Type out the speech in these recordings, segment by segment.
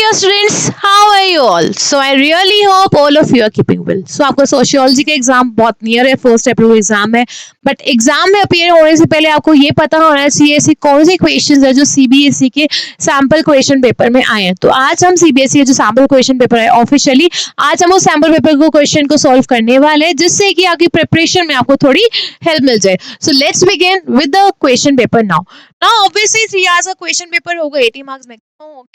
dear students, how are you all? So I really hope all of you are keeping well. So आपका sociology का exam बहुत near है, first April exam है, but exam में appear होने से पहले आपको ये पता होना चाहिए ऐसी कौन से क्वेश्चंस है जो सीबीएसई के सैम्पल क्वेश्चन पेपर में आए हैं. तो आज हम सीबीएसई जो सैम्पल क्वेश्चन पेपर है ऑफिशियली आज हम उस सैम्पल पेपर को क्वेश्चन को सॉल्व करने वाले हैं जिससे कि आपकी प्रिपरेशन में आपको थोड़ी हेल्प मिल जाए. So let's begin with the question paper now. Now obviously 3 hours का क्वेश्चन पेपर होगा, 80 मार्क्स में.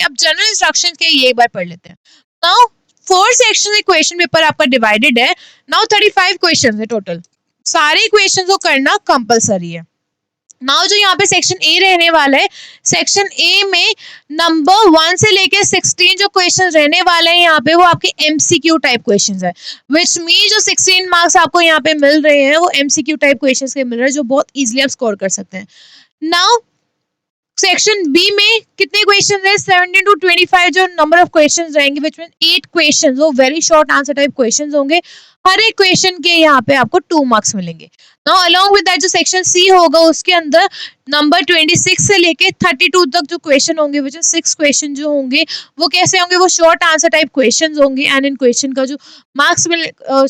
अब जनरल इंस्ट्रक्शन के ये एक बार पढ़ लेते हैं. नाउ 4 सेक्शन में क्वेश्चन पेपर आपका डिवाइडेड है. नाउ 35 क्वेश्चंस है टोटल. सारे क्वेश्चंस को करना कंपलसरी है. नाउ जो यहाँ पे सेक्शन ए रहने वाला है, सेक्शन ए में नंबर 1 से लेके 16 जो क्वेश्चन रहने वाले हैं यहाँ पे वो आपके एमसीक्यू टाइप क्वेश्चंस है, विच मीन जो 16 मार्क्स आपको यहाँ पे मिल रहे हैं वो एमसीक्यू टाइप क्वेश्चंस के मिल रहे हैं जो बहुत इजीली आप स्कोर कर सकते हैं. नाउ सेक्शन बी में कितने क्वेश्चन है? 17 to 25 जो नंबर ऑफ क्वेश्चन रहेंगे, विच मीन 8 क्वेश्चन, वो very short answer type question होंगे. हर एक क्वेश्चन के यहाँ पे आपको 2 मार्क्स मिलेंगे. नाउ अलोंग विद दैट जो सेक्शन सी होगा उसके अंदर नंबर 26 से लेके 32 तक जो क्वेश्चन होंगे, विच इज 6 क्वेश्चन जो होंगे वो कैसे होंगे? वो शॉर्ट आंसर टाइप क्वेश्चंस होंगे एंड इन क्वेश्चन का जो मार्क्स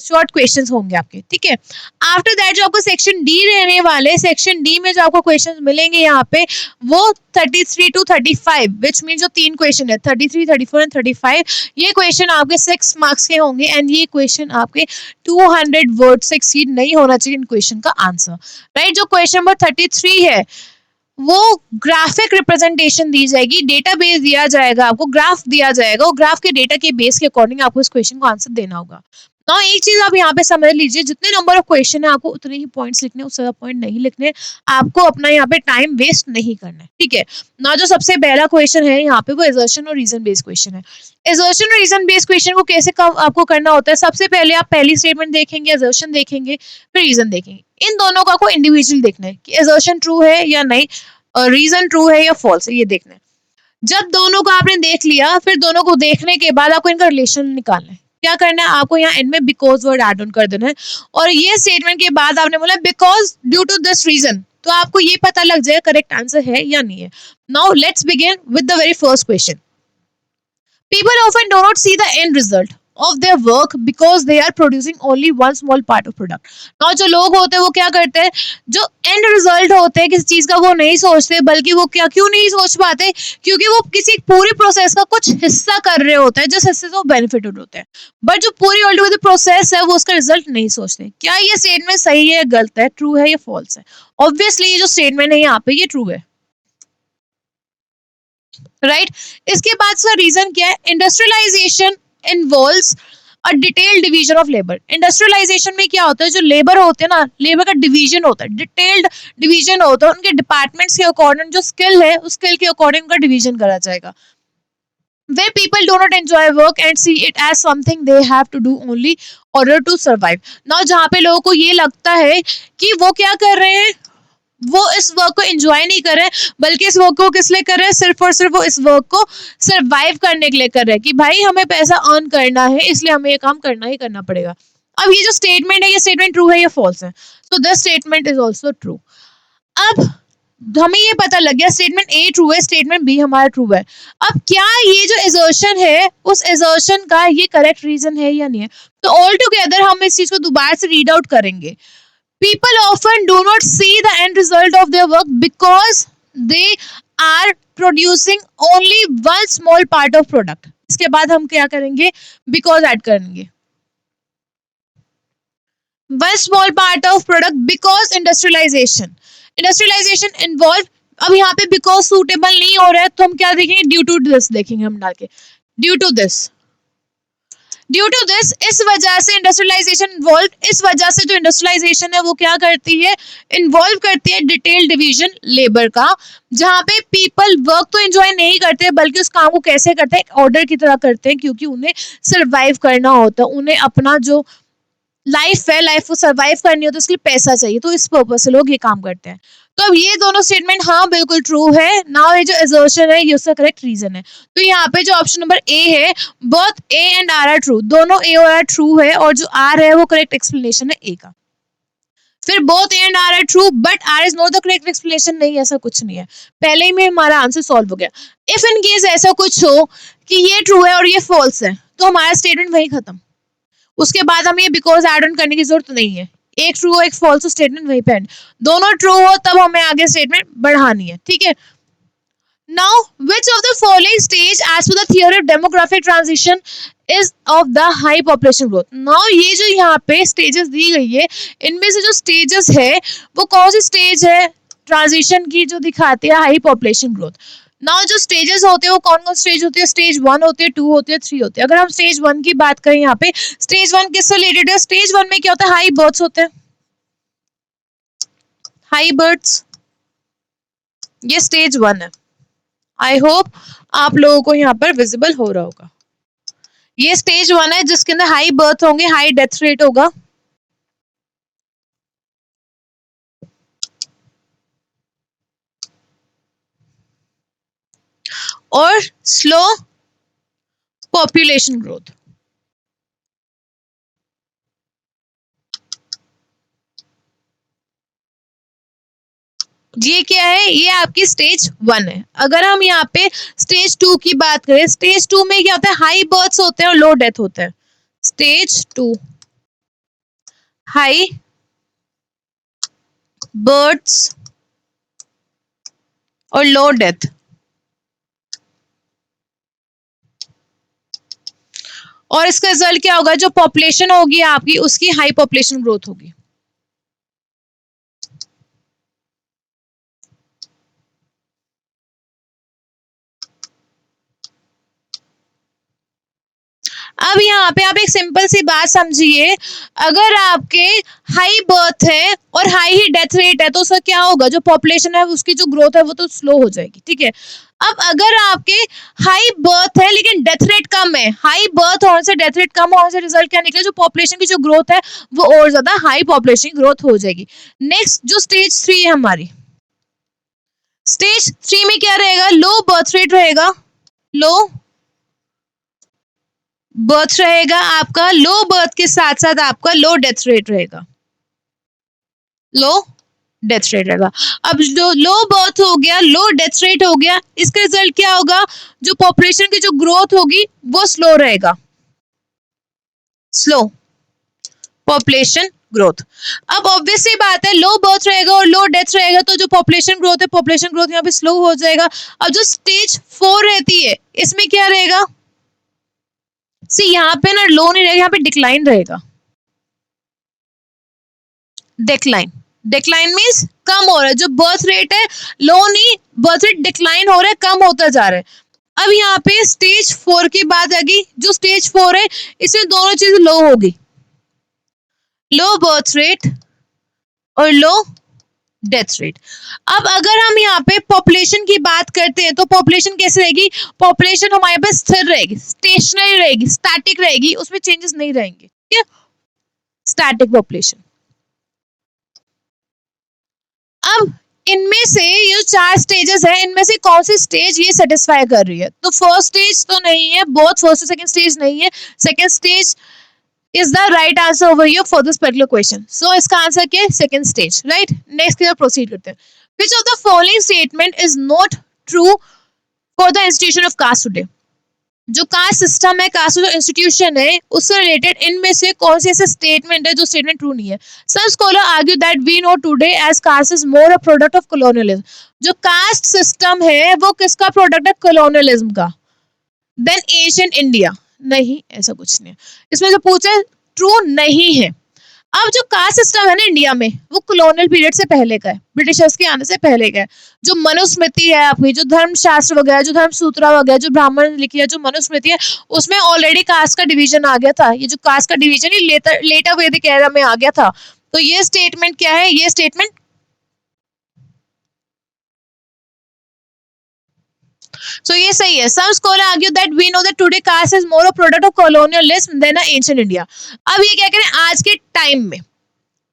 शॉर्ट क्वेश्चंस होंगे आपके. ठीक है. आफ्टर दैट जो आपको सेक्शन डी रहने वाले, सेक्शन डी में जो आपको क्वेश्चंस मिलेंगे यहाँ पे वो 33 to 35, विच मीन जो 3 क्वेश्चन है 33, 34 एंड 35, ये क्वेश्चन आपके 6 मार्क्स के होंगे एंड ये क्वेश्चन आपके 200 वर्ड से एक्सीड नहीं होना चाहिए इन क्वेश्चन का आंसर. राइट. जो क्वेश्चन नंबर 33 है वो ग्राफिक रिप्रेजेंटेशन दी जाएगी, डेटा बेस दिया जाएगा, आपको ग्राफ दिया जाएगा और ग्राफ के डेटा के बेस के अकॉर्डिंग आपको इस क्वेश्चन को आंसर देना होगा. ना एक चीज आप यहाँ पे समझ लीजिए, जितने नंबर ऑफ क्वेश्चन है आपको उतने ही पॉइंट्स लिखने, उससे ज्यादा पॉइंट नहीं लिखने. आपको अपना यहाँ पे टाइम वेस्ट नहीं करना है. ठीक है ना. जो सबसे पहला क्वेश्चन है यहाँ पे वो असर्शन और रीजन बेस्ड क्वेश्चन है. असर्शन और रीजन बेस्ड क्वेश्चन को कैसे आपको करना होता है? सबसे पहले आप पहली स्टेटमेंट देखेंगे, असर्शन देखेंगे, फिर रीजन देखेंगे. इन दोनों का आपको इंडिविजुअल देखना है कि असर्शन ट्रू है या नहीं और रीजन ट्रू है या फॉल्स है, ये देखना है. जब दोनों को आपने देख लिया, फिर दोनों को देखने के बाद आपको इनका रिलेशन निकालना है. क्या करना है? आपको यहाँ एंड में बिकॉज वर्ड ऐड ऑन कर देना है और ये स्टेटमेंट के बाद आपने बोला because due to this reason, तो आपको ये पता लग जाएगा करेक्ट आंसर है या नहीं है. Now let's begin with the very first question. People often do not see the end result of their work because they are producing only one small part of product. Now जो लोग होते हैं वो क्या करते हैं, जो end result होते हैं किसी चीज का वो नहीं सोचते, बल्कि वो क्यों नहीं सोच पाते? क्योंकि वो किसी पूरी प्रोसेस का कुछ हिस्सा कर रहे होते हैं जिस हिस्से से वो बेनिफिटेड होते हैं, बट जो पूरी ऑलरेडी प्रोसेस है वो उसका रिजल्ट नहीं सोचते. क्या ये स्टेटमेंट सही है, गलत है, ट्रू है या फॉल्स है? ऑब्वियसली ये जो स्टेटमेंट है यहाँ पे ये ट्रू है. राइट. इसके बाद इसका रीजन क्या है? Industrialisation involves a detailed division of labour. Industrialisation में क्या होता है, जो लेबर होते हैं ना, लेबर का डिवीजन होता है, डिटेल्ड डिवीजन होता है. उनके डिपार्टमेंट्स के अकॉर्डिंग जो स्किल है उस स्किल के अकॉर्डिंग उनका डिवीजन करा जाएगा. Where people do not enjoy work and see it as something they have to do only order to survive. Now जहाँ पे लोगों को ये लगता है कि वो क्या कर रहे हैं, वो इस वर्क को एंजॉय नहीं कर रहे हैं, बल्कि इस वर्क को किस लिए कर रहे हैं? सिर्फ और सिर्फ वो इस वर्क को सरवाइव करने के लिए कर रहे हैं कि भाई हमें पैसा अर्न करना है इसलिए हमें ये काम करना ही करना पड़ेगा. अब ये जो स्टेटमेंट है ये स्टेटमेंट ट्रू है या फॉल्स है? So this statement is also true. अब हमें ये पता लग गया स्टेटमेंट ए ट्रू है, स्टेटमेंट बी हमारा ट्रू है. अब क्या ये जो असर्शन है उस असर्शन का ये करेक्ट रीजन है या नहीं है? तो ऑल टुगेदर हम इस चीज को दोबारा से रीड आउट करेंगे. People often do not see the end result of their work because they are producing only one small part of product. इसके बाद हम क्या करेंगे? Because ऐड करेंगे. One small part of product because industrialization. Industrialization involved. अब यहाँ पे because suitable नहीं हो रहा है तो हम क्या देखेंगे? Due to this देखेंगे हम डाल के. Due to this. Due to this, इस वजह से इंडस्ट्रियलाइजेशन इन्वॉल्व, इस वजह से जो इंडस्ट्रियलाइजेशन है वो क्या करती है? इन्वॉल्व करती है डिटेल डिवीजन लेबर का, जहाँ पे पीपल वर्क तो एंजॉय नहीं करते बल्कि उस काम को कैसे करते हैं? ऑर्डर की तरह करते हैं, क्योंकि उन्हें सरवाइव करना होता है, उन्हें अपना जो लाइफ है लाइफ को सरवाइव करनी होती है, उसके लिए पैसा चाहिए, तो इस पर्पज से लोग ये काम करते हैं. तो अब ये दोनों स्टेटमेंट हाँ बिल्कुल ट्रू है. नाउ ये जो असर्शन है ये उसका करेक्ट रीजन है. तो यहाँ पे जो ऑप्शन नंबर ए है, both A and R are true, दोनों ए और आर ट्रू है और जो आर है वो करेक्ट एक्सप्लेनेशन है ए का. फिर both A and R are true but R is not the correct explanation, नहीं ऐसा कुछ नहीं है, पहले ही में हमारा आंसर सॉल्व हो गया। इफ इन केस ऐसा कुछ हो कि ये ट्रू है और ये फॉल्स है तो हमारा स्टेटमेंट वही खत्म, उसके बाद हमें ये बिकॉज ऐड ऑन करने की जरूरत नहीं है, एक ट्रू हो एक फॉल्स हो स्टेटमेंट वहीं पे एंड, दोनों ट्रू हो तब हमें आगे स्टेटमेंट बढ़ानी है, ठीक है। Now, which of the following stage as per the theory of demographic transition is of the high population growth? Now, ये जो यहाँ पे stages दी गई है, इनमें से जो stages है, वो कौन सी stage है transition की जो दिखाती है high population growth? Now, जो stages होते हैं वो कौन कौन stage होती है? Stage 1 होती है, 2 होती है, 3 होती है। अगर हम stage 1 की बात करें यहाँ पे, stage 1 किससे related है? Stage 1 में क्या होता है? High births होते हैं, high births, ये stage 1 है। आई होप आप लोगों को यहाँ पर विजिबल हो रहा होगा। ये स्टेज 1 है जिसके अंदर हाई बर्थ होंगे, हाई डेथ रेट होगा, और स्लो पॉपुलेशन ग्रोथ। ये क्या है? ये आपकी स्टेज 1 है। अगर हम यहाँ पे स्टेज 2 की बात करें, स्टेज 2 में क्या होता है? हाई बर्थ्स होते हैं और लो डेथ होता है। स्टेज 2 हाई बर्थ्स और लो डेथ। और इसका रिजल्ट क्या होगा? जो पॉपुलेशन होगी आपकी उसकी हाई पॉपुलेशन ग्रोथ होगी। अब यहाँ पे आप एक सिंपल सी बात समझिए, अगर आपके हाई बर्थ है और हाई ही डेथ रेट है तो उसका क्या होगा? जो पॉपुलेशन है उसकी जो ग्रोथ है वो तो स्लो हो जाएगी, ठीक है। अब अगर आपके हाई बर्थ है लेकिन डेथ रेट कम है, हाई बर्थ होने से डेथ रेट कम होने से रिजल्ट क्या निकले? जो पॉपुलेशन की जो ग्रोथ है वो और ज्यादा हाई पॉपुलेशन ग्रोथ हो जाएगी। नेक्स्ट जो स्टेज 3 है हमारी, स्टेज 3 में क्या रहेगा? लो बर्थ रेट रहेगा, लो बर्थ रहेगा आपका, लो बर्थ के साथ साथ आपका लो डेथ रेट रहेगा, लो डेथ रेट रहेगा। अब जो लो बर्थ हो गया, लो डेथ रेट हो गया, इसका रिजल्ट क्या होगा? जो पॉपुलेशन की जो ग्रोथ होगी वो स्लो रहेगा, स्लो पॉपुलेशन ग्रोथ। अब ऑब्वियसली बात है, लो बर्थ रहेगा और लो डेथ रहेगा तो जो पॉपुलेशन ग्रोथ है, पॉपुलेशन ग्रोथ यहाँ पे स्लो हो जाएगा। अब जो स्टेज 4 रहती है इसमें क्या रहेगा? सी यहाँ पे ना लो नहीं रहेगा, यहाँ पे डिक्लाइन रहेगा, डिक्लाइन। डिक्लाइन मीन्स कम हो रहा है, जो बर्थ रेट है लो नहीं, बर्थ रेट डिक्लाइन हो रहा है, कम होता जा रहा है। अब यहाँ पे स्टेज 4 की बात आ गई, जो स्टेज 4 है इसमें दोनों चीज लो होगी, लो बर्थ रेट और लो डेथ रेट। अब अगर हम यहाँ पे पॉपुलेशन की बात करते हैं तो पॉपुलेशन कैसे रहेगी? पॉपुलेशन हमारे पास स्थिर रहेगी, स्टेशनरी रहेगी, स्टैटिक रहेगी, उसमें चेंजेस नहीं रहेंगे, ठीक है, स्टैटिक पॉपुलेशन। अब इनमें से ये जो 4 स्टेजेस है, इनमें से कौन सी स्टेज ये सेटिस्फाई कर रही है? तो फर्स्ट स्टेज तो नहीं है, बोथ फर्स्ट और सेकंड स्टेज नहीं है, second stage is the right answer over here for this particular question. So इसका आंसर क्या है? Second stage, right. नेक्स्ट की तरफ प्रोसीड करते हैं। Which of the following statement is not true for the institution of caste today? जो caste system है, cast जो इंस्टीट्यूशन है, उससे रिलेटेड इनमें से कौन सी ऐसे स्टेटमेंट है जो स्टेटमेंट ट्रू नहीं है? Some scholar argue that we know today as caste is more a product of colonialism. जो कास्ट सिस्टम है वो किसका प्रोडक्ट है? कॉलोनियलिज्म का। देन एशियन इंडिया, नहीं ऐसा कुछ नहीं है। इसमें जो पूछे ट्रू नहीं है। अब जो कास्ट सिस्टम है ना इंडिया में, वो कॉलोनियल पीरियड से पहले का है, ब्रिटिशर्स के आने से पहले का है। जो मनुस्मृति है आपकी, जो धर्मशास्त्र वगैरह, जो धर्म सूत्रा वगैरह, जो ब्राह्मण लिखी है, जो मनुस्मृति है, उसमें ऑलरेडी कास्ट का डिवीजन आ गया था। ये जो कास्ट का डिवीजन ये लेटर वैदिक एरा में आ गया था। तो ये स्टेटमेंट क्या है? ये स्टेटमेंट So ये सही है। Some scholars argue that we know that today caste is more a product of colonialism than a ancient India. अब ये क्या करें? आज के टाइम में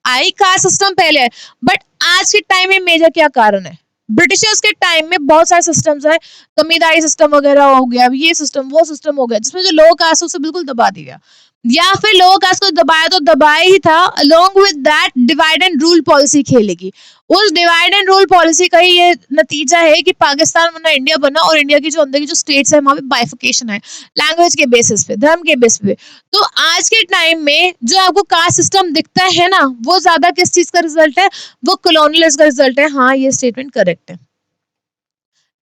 आई कास्ट सिस्टम पहले है, बट आज के टाइम में मेजर क्या कारण है? ब्रिटिशर्स के टाइम में बहुत सारे सिस्टम्स है, जमींदारी सिस्टम वगैरह हो गया, ये सिस्टम वो सिस्टम हो गया, जिसमें जो लोअर कास्ट है उसे बिल्कुल दबा दिया गया। या फिर लोअर कास्ट को दबाया तो दबाया ही था, along with that divide and rule policy खेलेगी। उस डिवाइड एंड रूल पॉलिसी का ही ये नतीजा है कि पाकिस्तान बना, इंडिया बना, और इंडिया की जो अंदर की जो स्टेट्स है वहां पे बाइफिकेशन है, लैंग्वेज के बेसिस पे, धर्म के बेसिस पे। तो आज के टाइम में जो आपको कास्ट सिस्टम दिखता है ना, वो ज्यादा किस चीज का रिजल्ट है, वो कॉलोनियलिज्म का रिजल्ट है। हाँ, ये स्टेटमेंट करेक्ट है।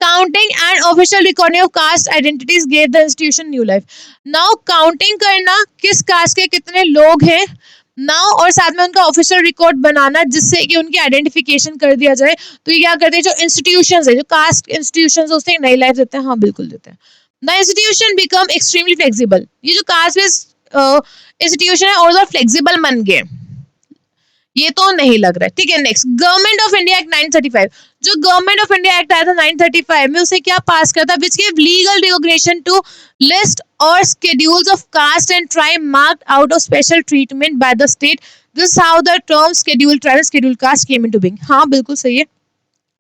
Counting and official recording of caste identities gave the institution new life. Now counting करना किस कास्ट के कितने लोग हैं नाउ, और साथ में उनका ऑफिशियल रिकॉर्ड बनाना जिससे कि उनकी आइडेंटिफिकेशन कर दिया जाए। तो ये क्या करते हैं, जो इंस्टीट्यूशंस है, जो कास्ट इंस्टीट्यूशंस उससे एक नई लाइफ देते हैं। हाँ बिल्कुल देते हैं। The institution become extremely flexible. ये जो कास्ट बेस्ड इंस्टीट्यूशन है और फ्लेक्सिबल बन गए, ये तो नहीं लग रहा है। ठीक है, next, government of India act 935। जो गवर्नमेंट ऑफ इंडिया एक्ट आया था 935 में, उसे क्या पास करता, which give legal recognition to list और schedules of caste and tribe marked out of special treatment by the state. This how the term scheduled tribe, scheduled caste came into being. हाँ बिल्कुल सही है।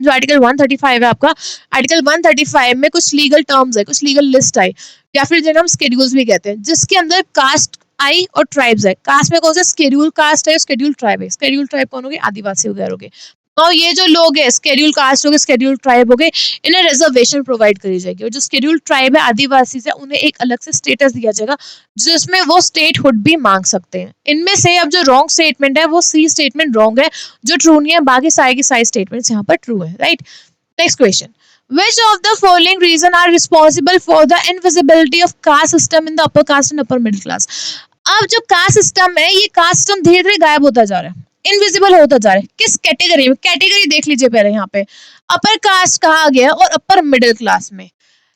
जो article 135 है आपका, article 135 में कुछ लीगल टर्म्स है, कुछ लीगल लिस्ट आई, या फिर जिन्हें हम शेड्यूल्स भी कहते हैं, जिसके अंदर कास्ट आई और ट्राइब्स है। कास्ट में कौन सा, शेड्यूल कास्ट है, शेड्यूल ट्राइब है। शेड्यूल ट्राइब कौन हो गए, आदिवासी वगैरह हो गए। और ये जो लोग है शेड्यूल कास्ट हो गए, शेड्यूल ट्राइब हो गए, इन्हें रिजर्वेशन प्रोवाइड करी जाएगी। और जो शेड्यूल ट्राइब है, आदिवासी से, उन्हें एक अलग से स्टेटस दिया जाएगा जिसमें वो स्टेटहुड भी मांग सकते हैं। इनमें से अब जो रॉन्ग स्टेटमेंट है वो सी स्टेटमेंट रॉन्ग है, जो ट्रू नहीं है। बाकी सारे के सारे स्टेटमेंट्स यहाँ पर ट्रू है, right. Next question, Which of the following reason are responsible for the invisibility of caste system in the upper caste and upper middle class? अब जो कास्ट सिस्टम है, ये कास्ट सिस्टम धीरे धीरे गायब होता जा रहा है, इनविजिबल होता जा रहा है। किस कैटेगरी में, कैटेगरी देख लीजिए पहले। यहाँ पे अपर कास्ट कहा गया और अपर मिडिल क्लास में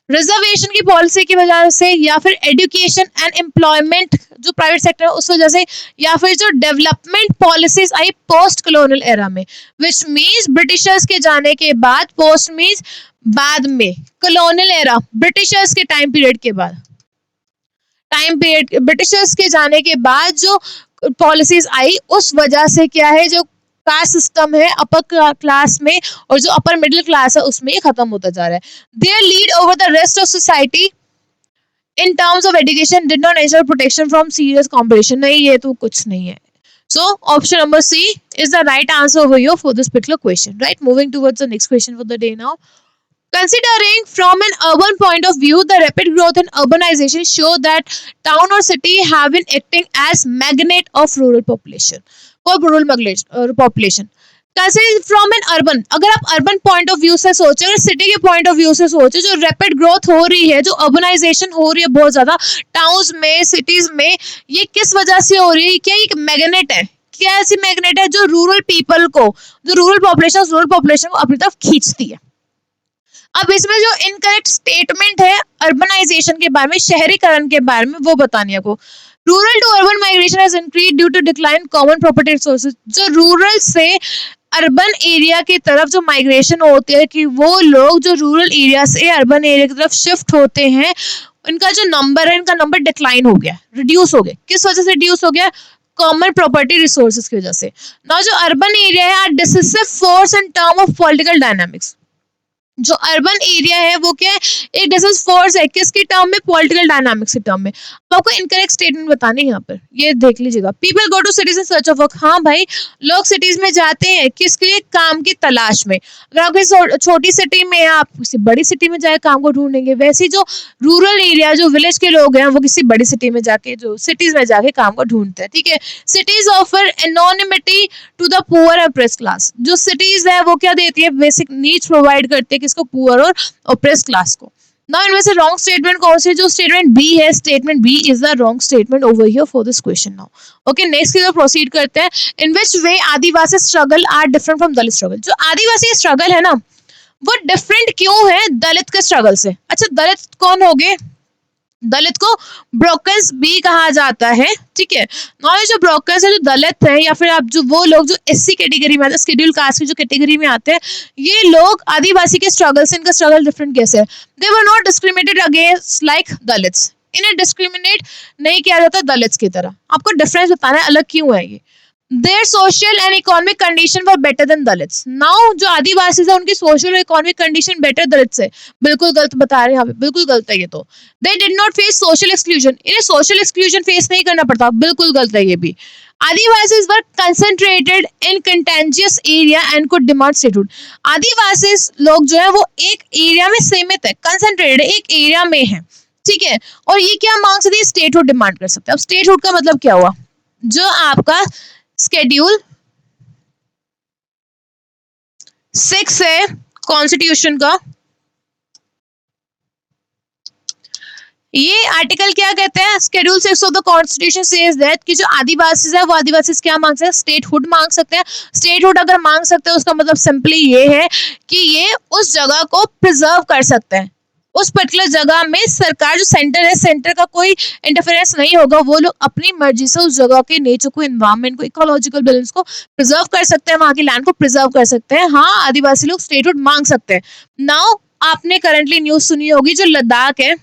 रिजर्वेशन की पॉलिसी की वजह से, या फिर एजुकेशन एंड एम्प्लॉयमेंट जो प्राइवेट सेक्टर है उस वजह से, या फिर जो development policies I post colonial era में, विच मीन्स ब्रिटिशर्स के जाने के बाद, पोस्ट मीन्स बाद में, कॉलोनियल एरा ब्रिटिशर्स के टाइम पीरियड के बाद, टाइम पीरियड ब्रिटिशर्स के जाने के बाद जो पॉलिसीज आई, उस वजह से क्या है, जो कास्ट सिस्टम है अपर क्लास में और जो अपर मिडिल क्लास है उसमें खत्म होता जा रहा है। Their lead over the rest of society in terms of education did not ensure protection from serious competition. नहीं, ये तो कुछ नहीं है। So option number C is the right answer over here for this particular question, right? Moving towards the next question for the day now. Considering from an urban point of view, the rapid growth and urbanization show that town or city have been acting as magnet of rural population for rural population. Considering from an urban, अगर आप urban point of view से सोचे, अगर city के point of view से सोचे, जो rapid growth हो रही है, जो urbanization हो रही है बहुत ज्यादा towns में, cities में, ये किस वजह से हो रही है? क्या एक मैग्नेट है? क्या ऐसी मैग्नेट है जो रूरल पीपल को, जो रूरल पॉपुलेशन को अपनी तरफ खींचती है? अब इसमें जो इनकरेक्ट स्टेटमेंट है अर्बनाइजेशन के बारे में, शहरीकरण के बारे में, वो बतानी है आपको। Rural to urban migration has increased due to decline common property resources. जो रूरल से अर्बन एरिया की तरफ जो माइग्रेशन होती है, कि वो लोग जो रूरल एरिया से अर्बन एरिया की तरफ शिफ्ट होते हैं, इनका जो नंबर है, इनका नंबर डिक्लाइन हो गया, रिड्यूस हो गया। किस वजह से रिड्यूस हो गया? कॉमन प्रॉपर्टी रिसोर्सेज की वजह से। नाउ जो अर्बन एरिया है, are decisive force in term of political dynamics. जो अर्बन एरिया है वो क्या है? एक डिसिसिव फोर्स है, किसकी टर्म में? पॉलिटिकल डायनामिक्स के टर्म में। अब आपको इनकरेक्ट स्टेटमेंट बताने यहाँ पर, ये देख लीजिएगा। People go to cities in search of work. हाँ भाई, लोग सिटीज में जाते हैं किसके लिए? काम की तलाश में। अगर आप किसी छोटी सिटी में, आप किसी बड़ी सिटी में जाके काम को ढूंढेंगे, वैसे जो रूरल एरिया, जो विलेज के लोग हैं, वो किसी बड़ी सिटी में जाके, जो सिटीज में जाके काम को ढूंढते हैं। ठीक है, cities offer anonymity to the poor और ऑप्रेस्ड क्लास। जो सिटीज है वो क्या देती है? बेसिक नीड्स प्रोवाइड करती है, किसको? पुअर और ऑप्रेस्ड क्लास को। नाउ इनमें से रॉन्ग स्टेटमेंट कौन सी? जो स्टेटमेंट बी है, statement B is the wrong statement over here for this question. Now okay, next की तरफ प्रोसीड करते हैं। In which way Adivasi struggle are different from Dalit struggle. जो आदिवासी स्ट्रगल है ना, वो डिफरेंट क्यों है दलित के स्ट्रगल से? अच्छा, दलित कौन हो गए? दलित को ब्रोकन्स भी कहा जाता है। ठीक है, और जो ब्रोकन्स है, जो दलित है, या फिर आप जो वो लोग जो एससी कैटेगरी में आते हैं, शेड्यूल कास्ट की जो कैटेगरी में आते हैं, ये लोग आदिवासी के स्ट्रगल से, इनका स्ट्रगल डिफरेंट कैसे है? They were not discriminated against like Dalits. इन्हें डिस्क्रिमिनेट नहीं किया जाता दलित्स की तरह। आपको डिफरेंस बताना है, अलग क्यों है ये। Their social and economic condition were better than Dalits. Now जो आदिवासी है उनकी सोशल और इकोनॉमिक कंडीशन बेटर दलित से। बिल्कुल गलत बता रहे हैं यहाँ पे, बिल्कुल गलत है ये तो। They did not face social exclusion, इन्हें सोशल एक्सक्लूजन फेस नहीं करना पड़ता, बिल्कुल गलत है ये भी। Adivasis were concentrated in contiguous area and could demand statehood. Adivasi लोग जो है वो एक एरिया में सीमित है, कंसंट्रेटेड एक एरिया में है, ठीक है, और ये क्या मांग सकते हैं, स्टेटहुड डिमांड कर सकते हैं। अब स्टेटहुड का मतलब क्या हुआ, जो आपका शेड्यूल 6 है कॉन्स्टिट्यूशन का, ये आर्टिकल क्या कहते हैं, schedule 6 of the constitution says that कि जो आदिवासी है वो आदिवासी क्या मांग सकते हैं, स्टेटहुड मांग सकते हैं। स्टेटहुड अगर मांग सकते हैं उसका मतलब सिंपली ये है कि ये उस जगह को प्रिजर्व कर सकते हैं, उस पर्टिकुलर जगह में सरकार जो सेंटर है, सेंटर का कोई इंटरफेरेंस नहीं होगा, वो लोग अपनी मर्जी से उस जगह के नेचर को, एनवायरनमेंट को, इकोलॉजिकल बैलेंस को प्रिजर्व कर सकते हैं, वहां की लैंड को प्रिजर्व कर सकते हैं। हाँ, आदिवासी लोग स्टेटहुड मांग सकते हैं। नाउ आपने करंटली न्यूज सुनी होगी, जो लद्दाख है,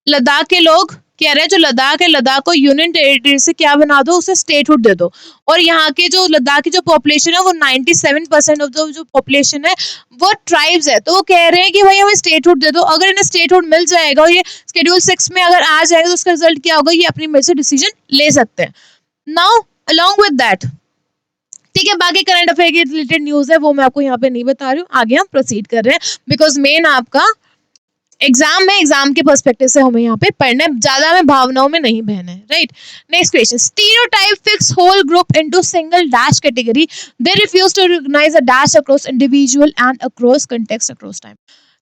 लद्दाख के लोग कह रहे हैं जो लद्दाख है, लद्दाख को यूनियन टेरिटरी से क्या बना दो, उसे स्टेटहुड दे दो। और यहाँ के जो लद्दाख की जो पॉपुलेशन है वो 97% ऑफ जो पॉपुलेशन है वो ट्राइब्स है, तो वो कह रहे हैं कि भाई हमें स्टेटहुड दे दो। अगर इन्हें स्टेटहुड मिल जाएगा और ये शेड्यूल 6 में अगर आ जाएगा तो उसका रिजल्ट क्या होगा, ये अपनी मर्जी से डिसीजन ले सकते हैं। नाउ अलॉन्ग विद दैट, ठीक है, बाकी करंट अफेयर की रिलेटेड न्यूज है वो मैं आपको यहाँ पे नहीं बता रही हूँ, आगे हम प्रोसीड कर रहे हैं, बिकॉज मेन आपका एग्जाम में, एग्जाम के पर्सपेक्टिव से हमें यहाँ पे पढ़ना है, ज्यादा हमें भावनाओं में नहीं बहना है, right. Next question, stereotype fix whole group into single dash category, they refuse to recognise a dash across individual and across context across time.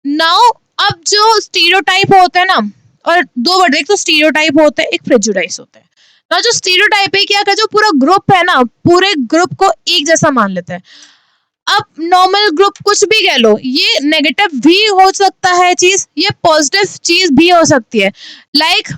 Now अब जो स्टीरियोटाइप होता है ना, और दो वर्ड, एक तो स्टीरियोटाइप होता है, एक प्रेजुडाइज होता है ना। जो स्टीरियोटाइप है क्या, जो पूरा ग्रुप है ना, पूरे ग्रुप को एक जैसा मान लेता है। अब नॉर्मल ग्रुप कुछ भी कह लो, ये नेगेटिव भी हो सकता है चीज, ये पॉजिटिव चीज भी हो सकती है। लाइक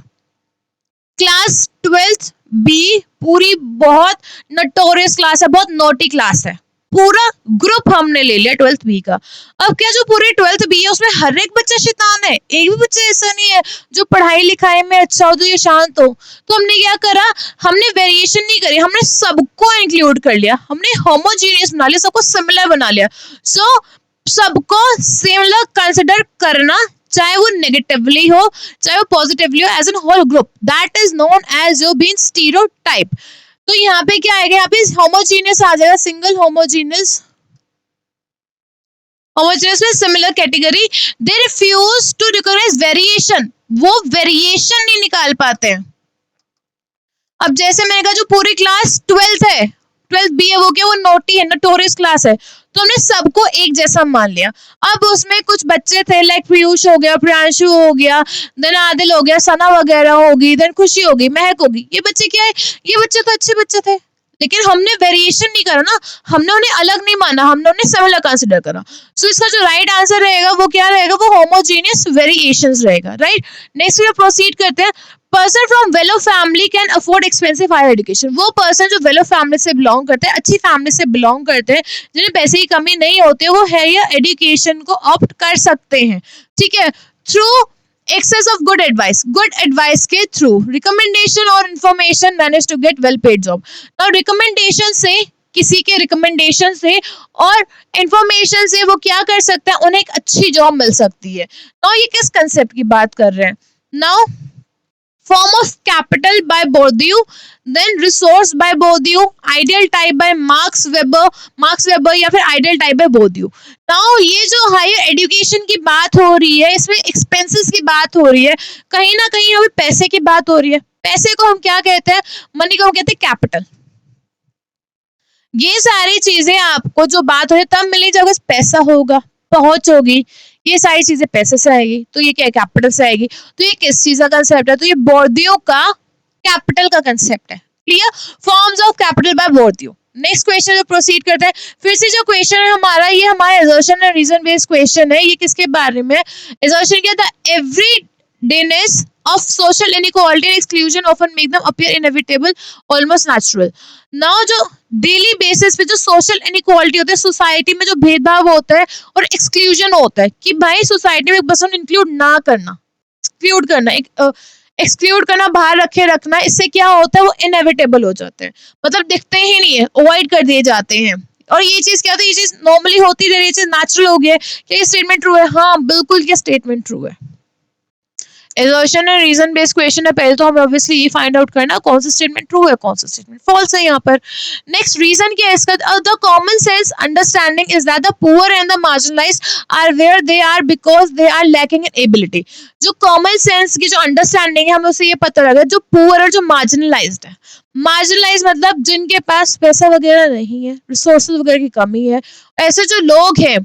क्लास 12th बी पूरी बहुत नटोरियस क्लास है, बहुत नोटी क्लास है, पूरा ग्रुप हमने ले लिया 12th बी का। अब क्या जो पूरी 12th बी है उसमें हर एक बच्चा शैतान है, एक भी बच्चा ऐसा नहीं है जो पढ़ाई लिखाई में अच्छा हो, जो ये शांत हो। तो हमने क्या करा, हमने वेरिएशन नहीं करी, हमने सबको इंक्लूड कर लिया, हमने होमोजीनियस बना लिया, सबको सिमिलर बना लिया। सो सबको सिमिलर कंसिडर करना, चाहे वो नेगेटिवली हो चाहे वो पॉजिटिवली हो, as an whole group, that is known as your being stereotype. तो यहाँ पे क्या आएगा, यहाँ पे होमोजीनियस आ जाएगा, सिंगल होमोजीनियस, होमोजीनियस में similar category. They refuse to recognise variation, वो वेरिएशन नहीं निकाल पाते हैं। अब जैसे मैंने कहा जो पूरी क्लास 12th है, 12th बी है, वो क्या, वो नोटी है, नोटोरियस क्लास है, तो हमने सबको एक जैसा मान लिया। अब उसमें कुछ बच्चे थे, लाइक पीयूष हो गया, प्रियांशु हो गया, देन आदिल हो गया, सना वगैरह होगी, देन खुशी होगी, महक होगी, ये बच्चे क्या है, ये बच्चे तो अच्छे बच्चे थे, लेकिन हमने वेरिएशन नहीं करा ना, हमने उन्हें अलग नहीं माना, हमने उन्हें सिमिलर कंसिडर करा। सो इसका जो राइट आंसर रहेगा वो क्या रहेगा, वो होमोजीनियस वेरिएशंस रहेगा, राइट। नेक्स्ट में प्रोसीड करते हैं। Person from well off family can afford expensive higher education, वो पर्सन जो वेलो फैमिली से बिलोंग करते हैं, अच्छी फैमिली से बिलोंग करते हैं, जिन्हें पैसे की कमी नहीं होती, वो हायर एजुकेशन को ऑप्ट कर सकते हैं, ठीक है, through access of good advice के थ्रू, रिकमेंडेशन और information manage to get well paid job. और रिकमेंडेशन से, किसी के रिकमेंडेशन से और इंफॉर्मेशन से वो क्या कर सकते हैं, उन्हें एक अच्छी जॉब मिल सकती है। नाउ ये किस कंसेप्ट की बात कर रहे हैं, now form of capital by Bourdieu, then resource by Bourdieu, ideal type by Max Weber या फिर ideal type by Bourdieu। Now ये जो हायर एजुकेशन की बात हो रही है, इसमें एक्सपेंसेस की बात हो रही है, कहीं ना कहीं हमें पैसे की बात हो रही है। पैसे को हम क्या कहते हैं, मनी को हम कहते हैं कैपिटल। ये सारी चीजें आपको जो बात हो रही है तब मिलेगी जब पैसा होगा, पहुंच होगी, ये सारी चीजें पैसे से आएगी, तो ये क्या कैपिटल से आएगी। तो ये किस चीज का कंसेप्ट है, तो ये बोर्डियो का कैपिटल का कंसेप्ट है। Clear, forms of capital by Bourdieu. Next question जो प्रोसीड करते हैं, फिर से जो क्वेश्चन है हमारा, ये हमारा assertion and reason based question है। ये किसके बारे में, असर्शन क्या था, everydayness of social inequality and exclusion often make them appear inevitable, almost natural। Now जो डेली बेसिस पे जो सोशल इनइक्वालिटी होता है, सोसाइटी में जो भेदभाव होता है और एक्सक्लूजन होता है कि भाई सोसाइटी में एक पर्सन इंक्लूड ना करना, एक्सक्लूड करना, एक एक्सक्लूड करना, बाहर रखे रखना, इससे क्या होता है वो इनएविटेबल हो जाते हैं, मतलब दिखते ही नहीं है, अवॉइड कर दिए जाते हैं। और ये चीज क्या होती है, ये चीज नॉर्मली होती रही, ये चीज नेचुरल हो गई है। क्या ये स्टेटमेंट ट्रू है? हाँ बिल्कुल ये स्टेटमेंट ट्रू है। Assertion and reason based question है, पहले तो हमें ऑब्वियसली ये फाइंड आउट करना कौन सा स्टेटमेंट ट्रू है कौन सा स्टेटमेंट फॉल्स है यहाँ पर। नेक्स्ट रीजन क्या है इसका? The common sense understanding is that the poor and the marginalised are where they are because they are lacking in ability. जो कॉमन सेंस की जो अंडरस्टैंडिंग है हमें उससे ये पता लगा जो पुअर और जो मार्जिनलाइज्ड है, मार्जिनलाइज मतलब जिनके पास पैसा वगैरह नहीं है, रिसोर्सेज वगैरह की कमी है, ऐसे जो लोग हैं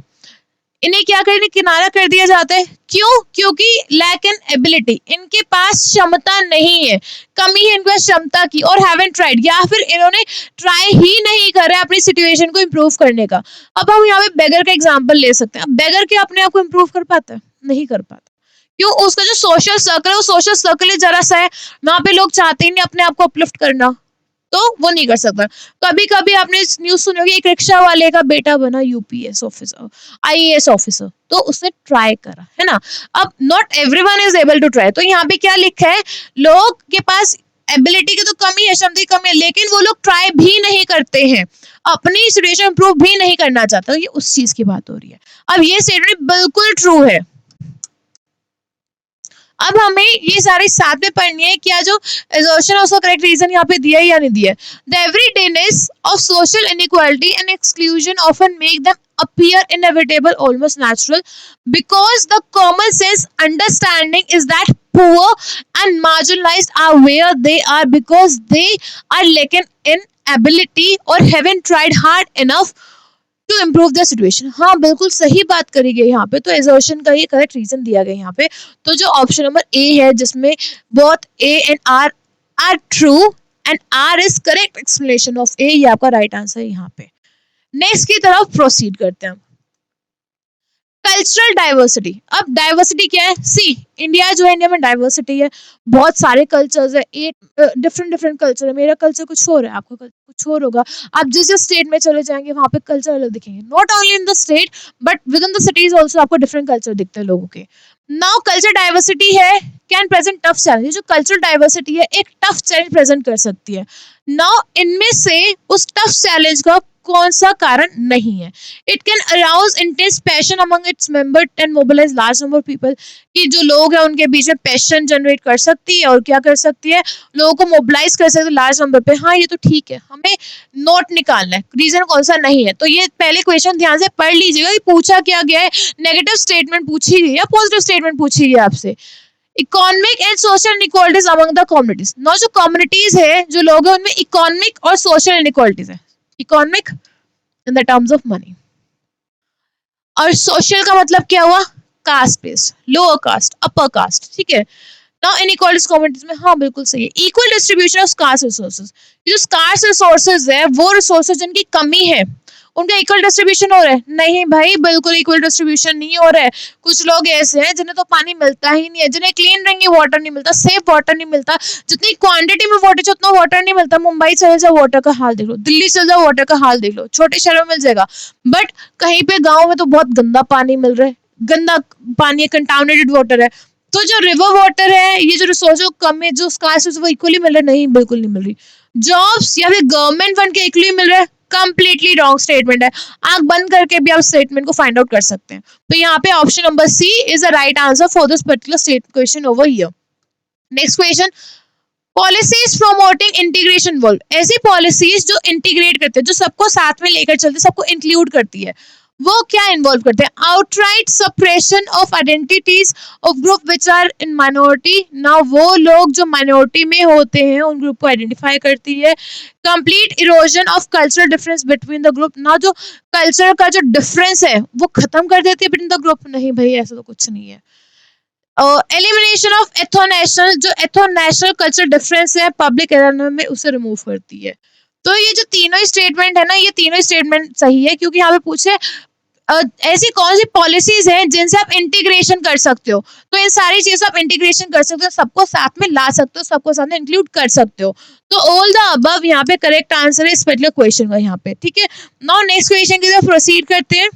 इन्हें क्या करने किनारा कर दिया जाता है। क्यों? क्योंकि लैक इन एबिलिटी, इनके पास क्षमता नहीं है, कमी है इनके पास क्षमता की, और हैवंट ट्राइड या फिर इन्होंने ट्राई ही नहीं करा अपनी सिचुएशन को इम्प्रूव करने का। अब हम यहाँ पे बेगर का एग्जांपल ले सकते हैं। बेगर क्या अपने आप को इम्प्रूव कर पाता है? नहीं कर पाता। क्यों? उसका जो सोशल सर्कल है वो सोशल सर्कल ही जरा सा है, वहां पे लोग चाहते ही नहीं अपने आप को अपलिफ्ट करना, तो वो नहीं कर सकता। कभी कभी आपने न्यूज सुनी होगी एक रिक्शा वाले का बेटा बना यूपीएस ऑफिसर, आईएएस ऑफिसर, तो उसने ट्राई करा है ना। अब not everyone is able to try, तो यहाँ पे क्या लिखा है, लोग के पास एबिलिटी की तो कमी है, क्षमता की कमी है, लेकिन वो लोग ट्राई भी नहीं करते हैं, अपनी सिचुएशन इंप्रूव भी नहीं करना चाहते, ये उस चीज की बात हो रही है। अब ये स्टेटमेंट बिल्कुल ट्रू है। अब हमें ये सारी साथ में पढ़नी है, क्या जो assertion है उसका करेक्ट रीजन यहाँ पे दिया है या नहीं दिया है। The everydayness of social inequality and exclusion often make them appear inevitable, almost natural, because the common sense understanding is that poor and marginalized are where they are because they are lacking in ability or haven't tried hard enough to improve the situation. हाँ बिल्कुल सही बात करी गई यहाँ पे, तो assertion का ही करेक्ट रीजन दिया गया यहाँ पे। तो जो ऑप्शन नंबर ए है जिसमें both A and R are true and R is correct explanation of A, ये आपका राइट आंसर है यहाँ पे। नेक्स्ट की तरफ प्रोसीड करते हैं। Cultural diversity. अब डाइवर्सिटी क्या है? सी इंडिया जो है, इंडिया में डाइवर्सिटी है, बहुत सारे कल्चर्स है, एक डिफरेंट कल्चर है। मेरा कल्चर कुछ और है, आपका कल्चर कुछ और होगा। आप जिस जिस स्टेट में चले जाएंगे वहां पे कल्चर अलग दिखेंगे, not only in the state but with in the cities also आपको डिफरेंट कल्चर दिखते हैं लोगों के। नाउ कल्चर डाइवर्सिटी है कैन प्रेजेंट टफ चैलेंज। जो कल्चरल डाइवर्सिटी है एक टफ चैलेंज प्रेजेंट कर सकती है। नाउ इनमें से उस टफ चैलेंज का कौन सा कारण नहीं है? It can arouse intense passion among its member and mobilise large number of people, कि जो लोग हैं उनके बीच में पैशन जनरेट कर सकती है और क्या कर सकती है, लोगों को मोबिलाइज कर सकती है लार्ज नंबर पे। हाँ ये तो ठीक है, हमें नोट निकालना है रीजन कौन सा नहीं है। तो ये पहले क्वेश्चन ध्यान से पढ़ लीजिएगा, ये पूछा क्या गया है, नेगेटिव स्टेटमेंट पूछी गई या पॉजिटिव स्टेटमेंट पूछी गई आपसे। Economic and social inequalities among the communities. Now जो कम्युनिटीज है, जो लोग हैं, उनमें इकोनॉमिक और सोशल इनइक्वालिटीज है। Economic in the terms of money, और सोशल का मतलब क्या हुआ? Caste based, lower caste, upper caste, ठीक है। नाउ इनइक्वालिटीज कम्युनिटीज में, हाँ बिल्कुल सही है। Equal distribution of scarce resources, जो स्कार्स रिसोर्सेज है वो रिसोर्सेज जिनकी कमी है उनका इक्वल डिस्ट्रीब्यूशन हो रहा है? नहीं भाई, बिल्कुल इक्वल डिस्ट्रीब्यूशन नहीं हो रहा है। कुछ लोग ऐसे हैं जिन्हें तो पानी मिलता ही नहीं है, जिन्हें क्लीन ड्रिंकिंग वाटर नहीं मिलता, सेफ वाटर नहीं मिलता, जितनी क्वांटिटी में वाटर चाहिए उतना वाटर नहीं मिलता। मुंबई चले जाओ वाटर का हाल देख लो, दिल्ली चले जाओ वाटर का हाल देख लो, छोटे शहरों में मिल जाएगा, बट कहीं पे गाँव में तो बहुत गंदा पानी मिल रहा है, गंदा पानी है, कंटामिनेटेड वाटर है। तो जो रिवर वाटर है, ये जो रिसोर्स जो कम है, जो स्कार्स है, वो इक्वली मिल रहा है? नहीं, बिल्कुल नहीं मिल रही। जॉब्स या फिर गवर्नमेंट फंड के इक्वली मिल रहा है? कंप्लीटली रॉन्ग स्टेटमेंट है। आंख बंद करके भी आप स्टेटमेंट को फाइंड आउट कर सकते हैं। तो यहाँ पे option number C is the right answer for this particular state question over here. Next question, policies promoting integration world. ऐसी पॉलिसीज जो इंटीग्रेट करते हैं, जो सबको साथ में लेकर चलते, सबको इंक्लूड करती है, वो क्या इन्वॉल्व करते हैं? Outright suppression of identities of group which are in minority. ना वो लोग जो माइनॉरिटी में होते हैं उन ग्रुप को आइडेंटिफाई करती है। Complete erosion of cultural difference between the group. ना जो कल्चर का जो डिफरेंस है वो खत्म कर देती है बिटवीन द ग्रुप। नहीं भाई, ऐसा तो कुछ नहीं है। एलिमिनेशन ऑफ एथोनेशनल, जो एथोनेशनल कल्चर डिफरेंस है पब्लिक एरिया में, उसे रिमूव करती है। तो ये जो तीनों ही स्टेटमेंट है ना, ये तीनों ही स्टेटमेंट सही है, क्योंकि यहाँ पे पूछे ऐसी कौन सी पॉलिसीज हैं जिनसे आप इंटीग्रेशन कर सकते हो। तो इन सारी चीजों आप इंटीग्रेशन कर सकते हो, सबको साथ में ला सकते हो, सबको साथ में इंक्लूड कर सकते हो। तो ऑल द अबव यहाँ पे करेक्ट आंसर है इस पर्टिकुलर क्वेश्चन का यहाँ पे, ठीक है। नाउ नेक्स्ट क्वेश्चन की तरफ प्रोसीड करते हैं।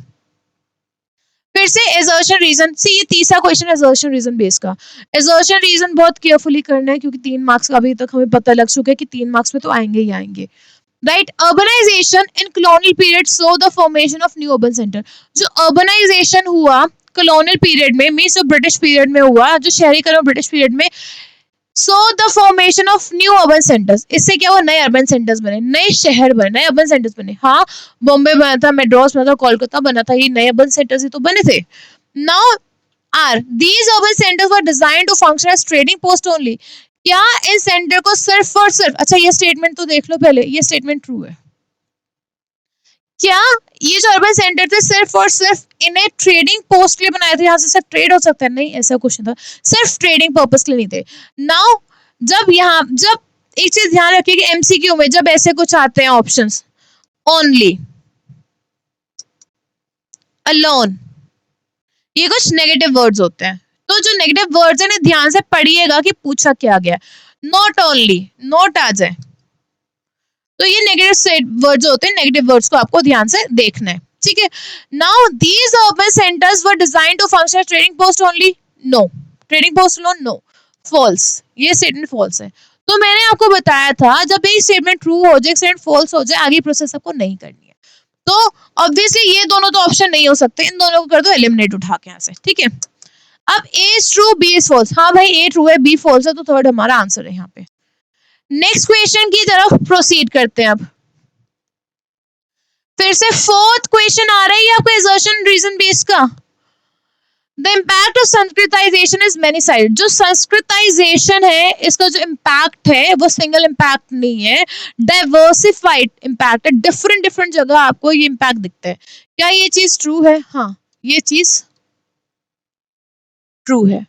फिर से assertion reason, सी ये तीसरा क्वेश्चन assertion reason बेस का। assertion reason बहुत केयरफुली करना है क्योंकि 3 मार्क्स का अभी तक हमें पता लग चुका है कि 3 मार्क्स में तो आएंगे ही आएंगे। Right, urbanisation in colonial period so the formation of new urban centre. जो अर्बनाइजेशन हुआ colonial पीरियड में, मीन्स जो ब्रिटिश पीरियड में हुआ, जो शहरीकरण ब्रिटिश पीरियड में, so the formation of new urban centres, इससे क्या हुआ, नए अर्बन सेंटर्स बने, नए शहर बने, नए अर्बन सेंटर्स बने। हाँ, बॉम्बे बना था, मेड्रास बना था, कोलकाता बना था, ये नए अर्बन सेंटर्स ही तो बने थे। Now are these urban centres were designed to function as trading post only. क्या इस सेंटर को सिर्फ और सिर्फ, अच्छा ये स्टेटमेंट तो देख लो पहले, ये स्टेटमेंट ट्रू है। क्या ये जो अर्बन सेंटर थे सिर्फ और सिर्फ इन्हें ट्रेडिंग पोस्ट के लिए बनाए थे, यहाँ से सिर्फ ट्रेड हो सकता है? नहीं, ऐसा कुछ नहीं था, सिर्फ ट्रेडिंग पर्पस के लिए नहीं थे। नाउ जब एक चीज ध्यान रखिए कि एमसीक्यू में जब ऐसे कुछ आते हैं ऑप्शंस, ओनली, अलोन, ये कुछ नेगेटिव वर्ड्स होते हैं, तो जो नेगेटिव वर्ड्स है ध्यान से पढ़िएगा कि पूछा क्या गया। नॉट ओनली, नोट आ जाए तो ये नेगेटिव वर्ड्स होते हैं, नेगेटिव वर्ड्स को आपको ध्यान से देखना है, ठीक है। Now these urban centres were designed to function as trading post only, no, trading post alone, no, false, ये स्टेटमेंट फॉल्स है। तो मैंने आपको बताया था जब एक स्टेटमेंट ट्रू हो जाए, स्टेटमेंट फॉल्स हो जाए, आगे प्रोसेस आपको नहीं करनी है। तो ऑब्वियसली ये दोनों तो ऑप्शन नहीं हो सकते, इन दोनों को कर दो एलिमिनेट उठा के यहाँ से, ठीक है। अब A is true, B is false, हाँ भाई ए ट्रू है, बी फॉल्स है, तो थर्ड हमारा आंसर है यहाँ पे। नेक्स्ट क्वेश्चन की तरफ प्रोसीड करते हैं। अब फिर से फोर्थ क्वेश्चन आ रहा है आपको assertion reason बेस्ड का। The impact of Sanskritisation is many side. जो संस्कृताइजेशन है इसका जो इम्पैक्ट है वो सिंगल इम्पैक्ट नहीं है, डाइवर्सिफाइड इम्पैक्ट है, डिफरेंट डिफरेंट जगह आपको ये इम्पैक्ट दिखता है। क्या ये चीज ट्रू है? हाँ, ये चीज ट्रू है।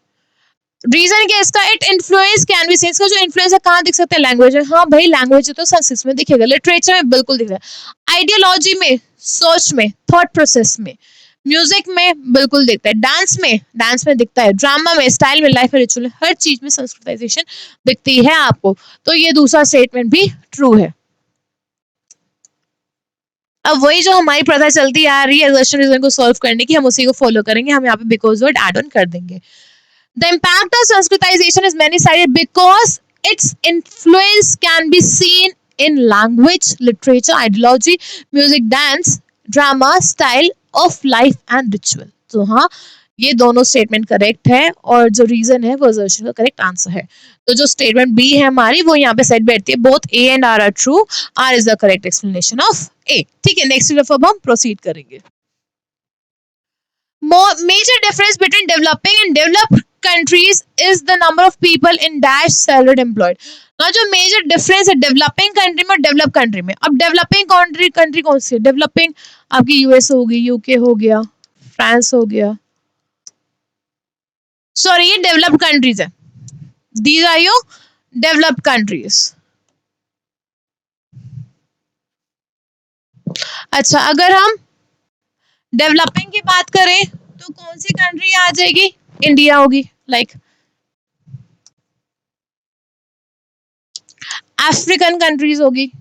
रीजन क्या इसका? It influence can be seen, इसका जो इन्फ्लुएंस है कहाँ दिख सकता है? लैंग्वेज में। हाँ भाई, लैंग्वेज तो संस्कृत में दिखेगा, लिटरेचर में बिल्कुल दिख रहा है, आइडियोलॉजी में, सोच में, थॉट प्रोसेस में, म्यूजिक में बिल्कुल दिखता है, डांस में दिखता है, ड्रामा में, स्टाइल में, लाइफ में, रिचुअल में, हर चीज में संस्कृताइजेशन दिखती है आपको। तो ये दूसरा स्टेटमेंट भी ट्रू है। अब वही जो हमारी प्रथा चलती आ रही है assertion reason को सॉल्व करने की, हम उसी को फॉलो करेंगे। हम यहाँ पे बिकॉज वर्ड एड ऑन कर देंगे। The impact of Sanskritization is many-sided because its influence can be seen in language, literature, ideology, music, dance, drama, style of life and ritual. तो हाँ, ये दोनों स्टेटमेंट करेक्ट है और जो रीजन है वो assertion का करेक्ट आंसर है। तो जो स्टेटमेंट बी है हमारी वो यहाँ पे सेट बैठती है, both A and R are true, R is the correct explanation of A. ठीक है, नेक्स्ट तरफ अब हम प्रोसीड करेंगे। Major difference between developing and developed countries is the number of people in dash salaried employed। ना जो major difference है developing country में और डेवलप कंट्री में। अब डेवलपिंग कंट्री कौन सी है? डेवलपिंग आपकी यूएस होगी, यूके हो गया, फ्रांस हो गया, सॉरी ये डेवलप्ड कंट्रीज है, these are your developed countries. अच्छा, अगर हम डेवलपिंग की बात करें तो कौन सी कंट्री आ जाएगी? इंडिया होगी, लाइक अफ्रीकन कंट्रीज होगी,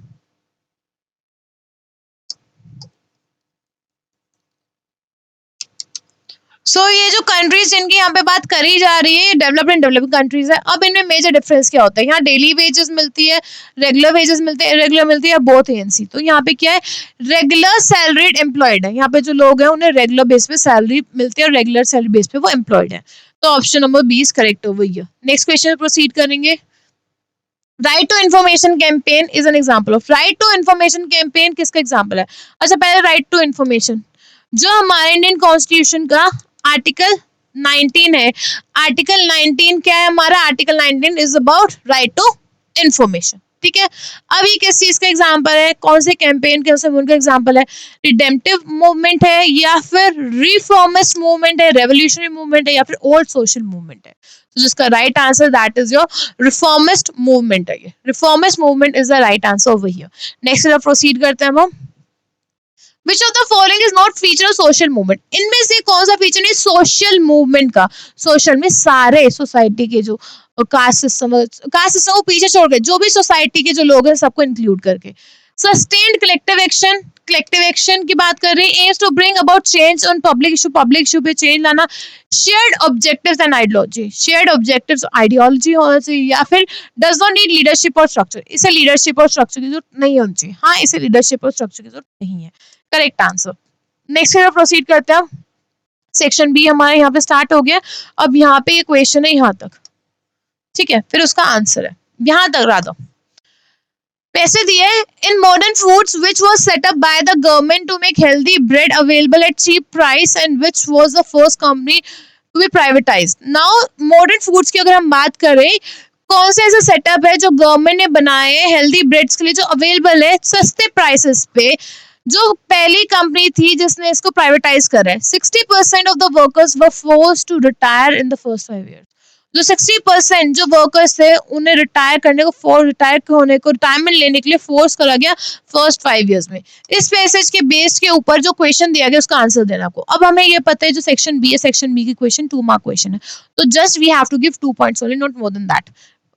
ये जो कंट्रीज जिनकी यहाँ पे बात करी जा रही है डेवलप्ड एंड डेवलपिंग कंट्रीज है। अब इनमें मेजर डिफरेंस क्या होता है? यहाँ डेली वेजेस मिलती है, रेगुलर वेजेस मिलते हैं, इरेगुलर मिलती है, बोथ एएनसी। तो यहाँ पे क्या है? रेगुलर सैलरीड एम्प्लॉयड है, यहाँ पे जो लोग हैं उन्हें रेगुलर बेस पे सैलरी मिलती है और रेगुलर सैलरी बेस पे वो एम्प्लॉयड है। तो option number 20 correct over here. Next question में प्रोसीड करेंगे। Right to information campaign is an example of. Right to information campaign किसका एग्जाम्पल है? अच्छा, पहले राइट टू इन्फॉर्मेशन, जो हमारे इंडियन कॉन्स्टिट्यूशन का आर्टिकल 19 है। आर्टिकल 19 क्या है हमारा? Article 19 is about right to information. ठीक है, अब ये किस चीज का एग्जांपल है? कौन से कैंपेन के उनका एग्जांपल है? रिडेम्पटिव मूवमेंट है या फिर रिफॉर्मिस्ट मूवमेंट है, रेवोल्यूशनरी मूवमेंट है या फिर ओल्ड सोशल मूवमेंट है? तो जिसका right answer that is your reformist movement है। ये reformist movement is the right answer over here. Next तरफ प्रोसीड करते हैं हम। Which of the following is not feature of social movement? इनमें से कौन सा फीचर नहीं सोशल मूवमेंट का? सोशल में सारे सोसाइटी के जो कास्ट सिस्टम को पीछे छोड़ के जो भी सोसाइटी के जो लोग हैं सबको इंक्लूड करके। सस्टेन्ड कलेक्टिव एक्शन की बात कर रहे हैं, aims to bring about change on public issue पे चेंज लाना, shared objectives and ideology, shared objectives ideology होना चाहिए, या फिर डज नॉट नीड लीडरशिप और स्ट्रक्चर, इसे लीडरशिप और स्ट्रक्चर की जरूरत नहीं होनी चाहिए, हाँ इसे लीडरशिप और स्ट्रक्चर की जरूरत नहीं है, करेक्ट आंसर। नेक्स्ट की प्रोसीड करते हैं, सेक्शन बी हमारे यहाँ पे स्टार्ट हो गया, अब यहाँ पे ये क्वेश्चन है यहाँ तक, ठीक है, फिर उसका आंसर है यहाँ तक राधा पैसे दिए, in Modern Foods which was set up by the government to make healthy bread available at cheap price and which was the first company to be privatised. Now Modern Foods की अगर हम बात करें, कौन से ऐसे सेटअप है जो गवर्नमेंट ने बनाए हैं हेल्दी ब्रेड्स के लिए, जो अवेलेबल है सस्ते प्राइसेस पे, जो पहली कंपनी थी जिसने इसको प्राइवेटाइज करा है। 60% of the workers were forced to retire in the first 5 years। जो 60% जो वर्कर्स थे उन्हें रिटायरमेंट लेने के लिए फोर्स करा गया फर्स्ट 5 years में। इस पैसेज के बेस के ऊपर जो क्वेश्चन दिया गया उसका आंसर देना आपको। अब हमें ये पता है जो सेक्शन बी है, सेक्शन बी की क्वेश्चन 2 मार्क क्वेश्चन है, तो just we have to give 2 points only, not more than that.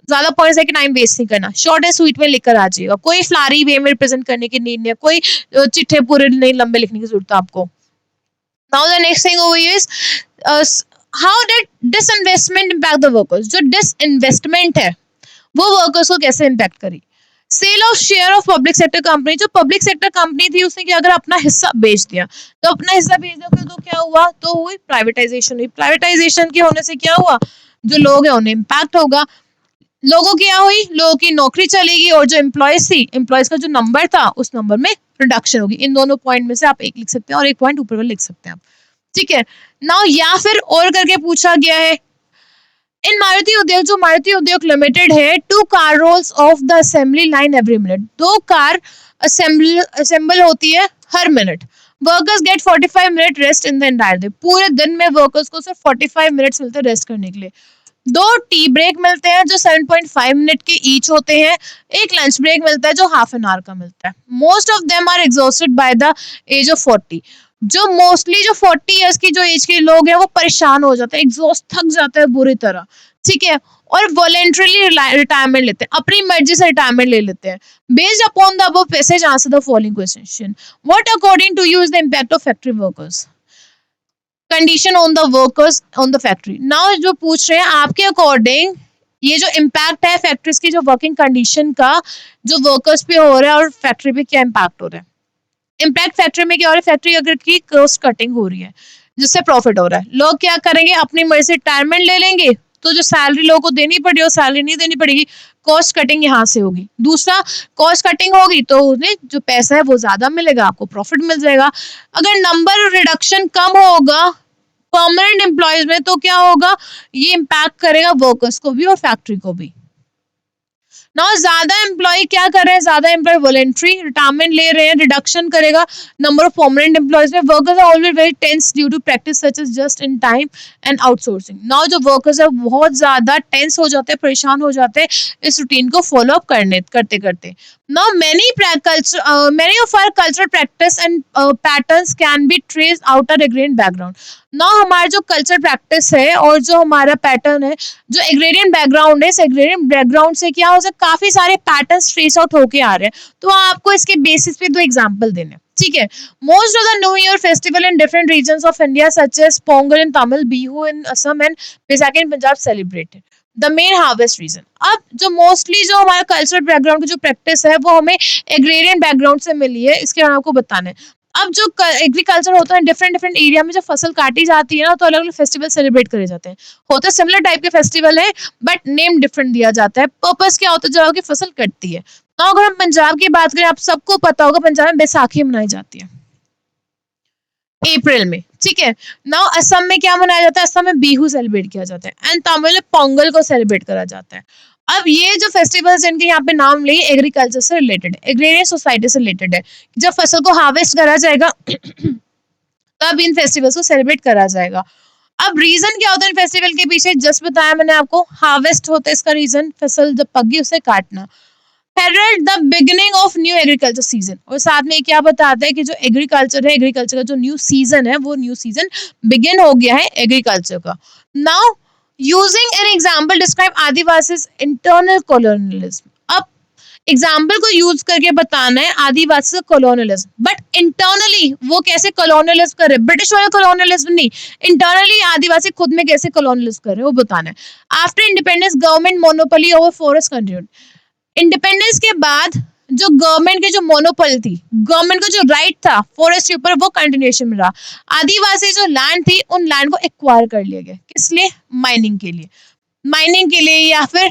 ज्यादा पॉइंट्स है कि टाइम वेस्ट नहीं करना, शॉर्ट एंड स्वीट में लिखकर आ जाएगा, कोई फ्लारी वे में रिप्रेजेंट करने की नीड नहीं है, कोई चिट्ठे पूरे नहीं लंबे लिखने की जरूरत है आपको। Now the next thing over here is how did disinvestment impact the workers. जो डिसइन्वेस्टमेंट है वो वर्कर्स को कैसे इम्पैक्ट करी। Sale of share of public sector company, जो पब्लिक सेक्टर कंपनी थी उसने क्या अगर अपना हिस्सा बेच दिया, तो अपना हिस्सा बेच दिया तो क्या हुआ, तो हुई प्राइवेटाइजेशन हुई। प्राइवेटाइजेशन के होने से क्या हुआ, जो लोग हैं उन्हें इम्पैक्ट होगा, लोगों की क्या हुई, लोगों की नौकरी चलेगी, और जो एम्प्लॉयज थी, एम्प्लॉयज का जो नंबर था उस नंबर में रिडक्शन होगी। इन दोनों पॉइंट में से आप एक लिख सकते हैं और एक पॉइंट ऊपर लिख सकते हैं आप, ठीक है। नाउ या फिर और करके पूछा गया है, इन मारुति उद्योग, जो मारुति उद्योग लिमिटेड है, 2 car rolls of the assembly line every minute, 2 car assemble होती है हर minute. Workers get 45 minute rest in the entire day, पूरे दिन में वर्कर्स को सिर्फ 45 मिनट्स मिलते हैं रेस्ट करने के लिए। 2 टी ब्रेक मिलते हैं जो 7.5 मिनट के ईच होते हैं, एक लंच ब्रेक मिलता है जो हाफ एन आवर का मिलता है। Most of them are exhausted by the age of 40, जो मोस्टली जो 40 इयर्स की जो एज के लोग हैं वो परेशान हो जाते हैं, एग्जॉस्ट थक जाता है बुरी तरह, ठीक है, और वॉलेंटरीली रिटायरमेंट लेते हैं, अपनी मर्जी से रिटायरमेंट ले लेते हैं। Based upon the above passage answer the following question, what according to you is the impact of factory workers condition on the workers on the factory. Now जो पूछ रहे हैं आपके अकॉर्डिंग ये जो इम्पैक्ट है फैक्ट्रीज की जो वर्किंग कंडीशन का जो वर्कर्स पे हो रहा है और फैक्ट्री पे क्या इम्पैक्ट हो रहा है। इम्पैक्ट फैक्ट्री में क्या हो रहा है, फैक्ट्री अगर की कॉस्ट कटिंग हो रही है जिससे प्रॉफिट हो रहा है, लोग क्या करेंगे अपनी मर्जी से रिटायरमेंट ले लेंगे, तो जो सैलरी लोगों को देनी पड़ी वो सैलरी नहीं देनी पड़ेगी, कॉस्ट कटिंग यहाँ से होगी। दूसरा कॉस्ट कटिंग होगी तो उन्हें जो पैसा है वो ज्यादा मिलेगा, आपको प्रॉफिट मिल जाएगा। अगर नंबर रिडक्शन कम होगा परमानेंट एम्प्लॉयज में तो क्या होगा, ये इम्पैक्ट करेगा वर्कर्स को भी और फैक्ट्री को भी। ना ज्यादा एम्प्लॉय क्या कर रहे हैं, ज्यादा एम्प्लॉय वॉलेंट्री रिटायरमेंट ले रहे हैं, रिडक्शन करेगा नंबर ऑफ परमानेंट एम्प्लॉयज में। Workers are always very tense due to practice such as just in time and outsourcing. Now जो वर्कर्स है बहुत ज्यादा टेंस हो जाते हैं, परेशान हो जाते हैं इस रूटीन को फॉलो अप करते करते। Now many of our cultural practice and patterns can be traced out our agrarian background। Now हमारा जो कल्चर प्रैक्टिस है और जो हमारा पैटर्न है, जो एग्रेरियन बैकग्राउंड है, इस एग्रेरियन बैकग्राउंड से क्या हो सकता है काफी सारे पैटर्न्स ट्रेस आउट होके आ रहे हैं, तो आपको इसके बेसिस पे 2 एग्जांपल देने, ठीक है। Most of the new year festival in different regions of India such as Pongal in Tamil, Bihu in Assam and Baisakhi in Punjab celebrated the main harvest reason. अब जो मोस्टली जो हमारा कल्चरल बैकग्राउंड की जो प्रैक्टिस है वो हमें एग्रेरियन बैकग्राउंड से मिली है, इसके बारे में आपको बताना है। अब जो एग्रीकल्चर होता है डिफरेंट एरिया में जब फसल काटी जाती है ना तो अलग अलग फेस्टिवल सेलिब्रेट करे जाते हैं, होते सिमिलर टाइप के फेस्टिवल है बट नेम डिफरेंट दिया जाता है। पर्पस क्या होता है, जब आपकी फसल कटती है। तो अगर हम पंजाब की बात करें, आप सबको पता होगा पंजाब में बैसाखी मनाई जाती है अप्रैल में, ठीक है। नाउ असम में क्या मनाया जाता है, असम में बिहू सेलिब्रेट किया जाता है एंड तमिल में पोंगल को सेलिब्रेट करा जाता है। अब ये जो फेस्टिवल्स इनके यहाँ पे नाम लिए एग्रीकल्चर से रिलेटेड, एग्रेरियन सोसाइटी से रिलेटेड है। जब फसल को हार्वेस्ट करा जाएगा तब इन फेस्टिवल्स को सेलिब्रेट करा जाएगा। अब रीजन क्या होता है इन फेस्टिवल के पीछे, जस्ट बताया मैंने आपको, हार्वेस्ट होता है इसका रीजन, फसल जब पक गई उसे काटना। Herald the beginning of new agriculture season, और साथ में क्या बताता है कि जो एग्रीकल्चर है, एग्रीकल्चर का जो न्यू सीजन है वो न्यू सीजन बिगिन हो गया है एग्रीकल्चर का। Now using an example describe Adivasi internal colonialism. अब एग्जाम्पल को यूज करके बताना है आदिवासी का कॉलोनियलिज्म, बट इंटरनली वो कैसे कॉलोनियलिज्म कर रहे हैं, ब्रिटिश वाला कॉलोनियलिज्म नहीं, इंटरनली आदिवासी खुद में कैसे कॉलोनियलिज्म कर रहे हैं वो बताना है। After independence government monopoly over forest continued, independence के बाद जो गवर्नमेंट की जो मोनोपोली थी, गवर्नमेंट को जो राइट था फॉरेस्ट के ऊपर, वो कंटिन्यूएशन में रहा। आदिवासी जो लैंड थी उन लैंड को एक्वायर कर लिया गया, किस लिए, माइनिंग के लिए, माइनिंग के लिए या फिर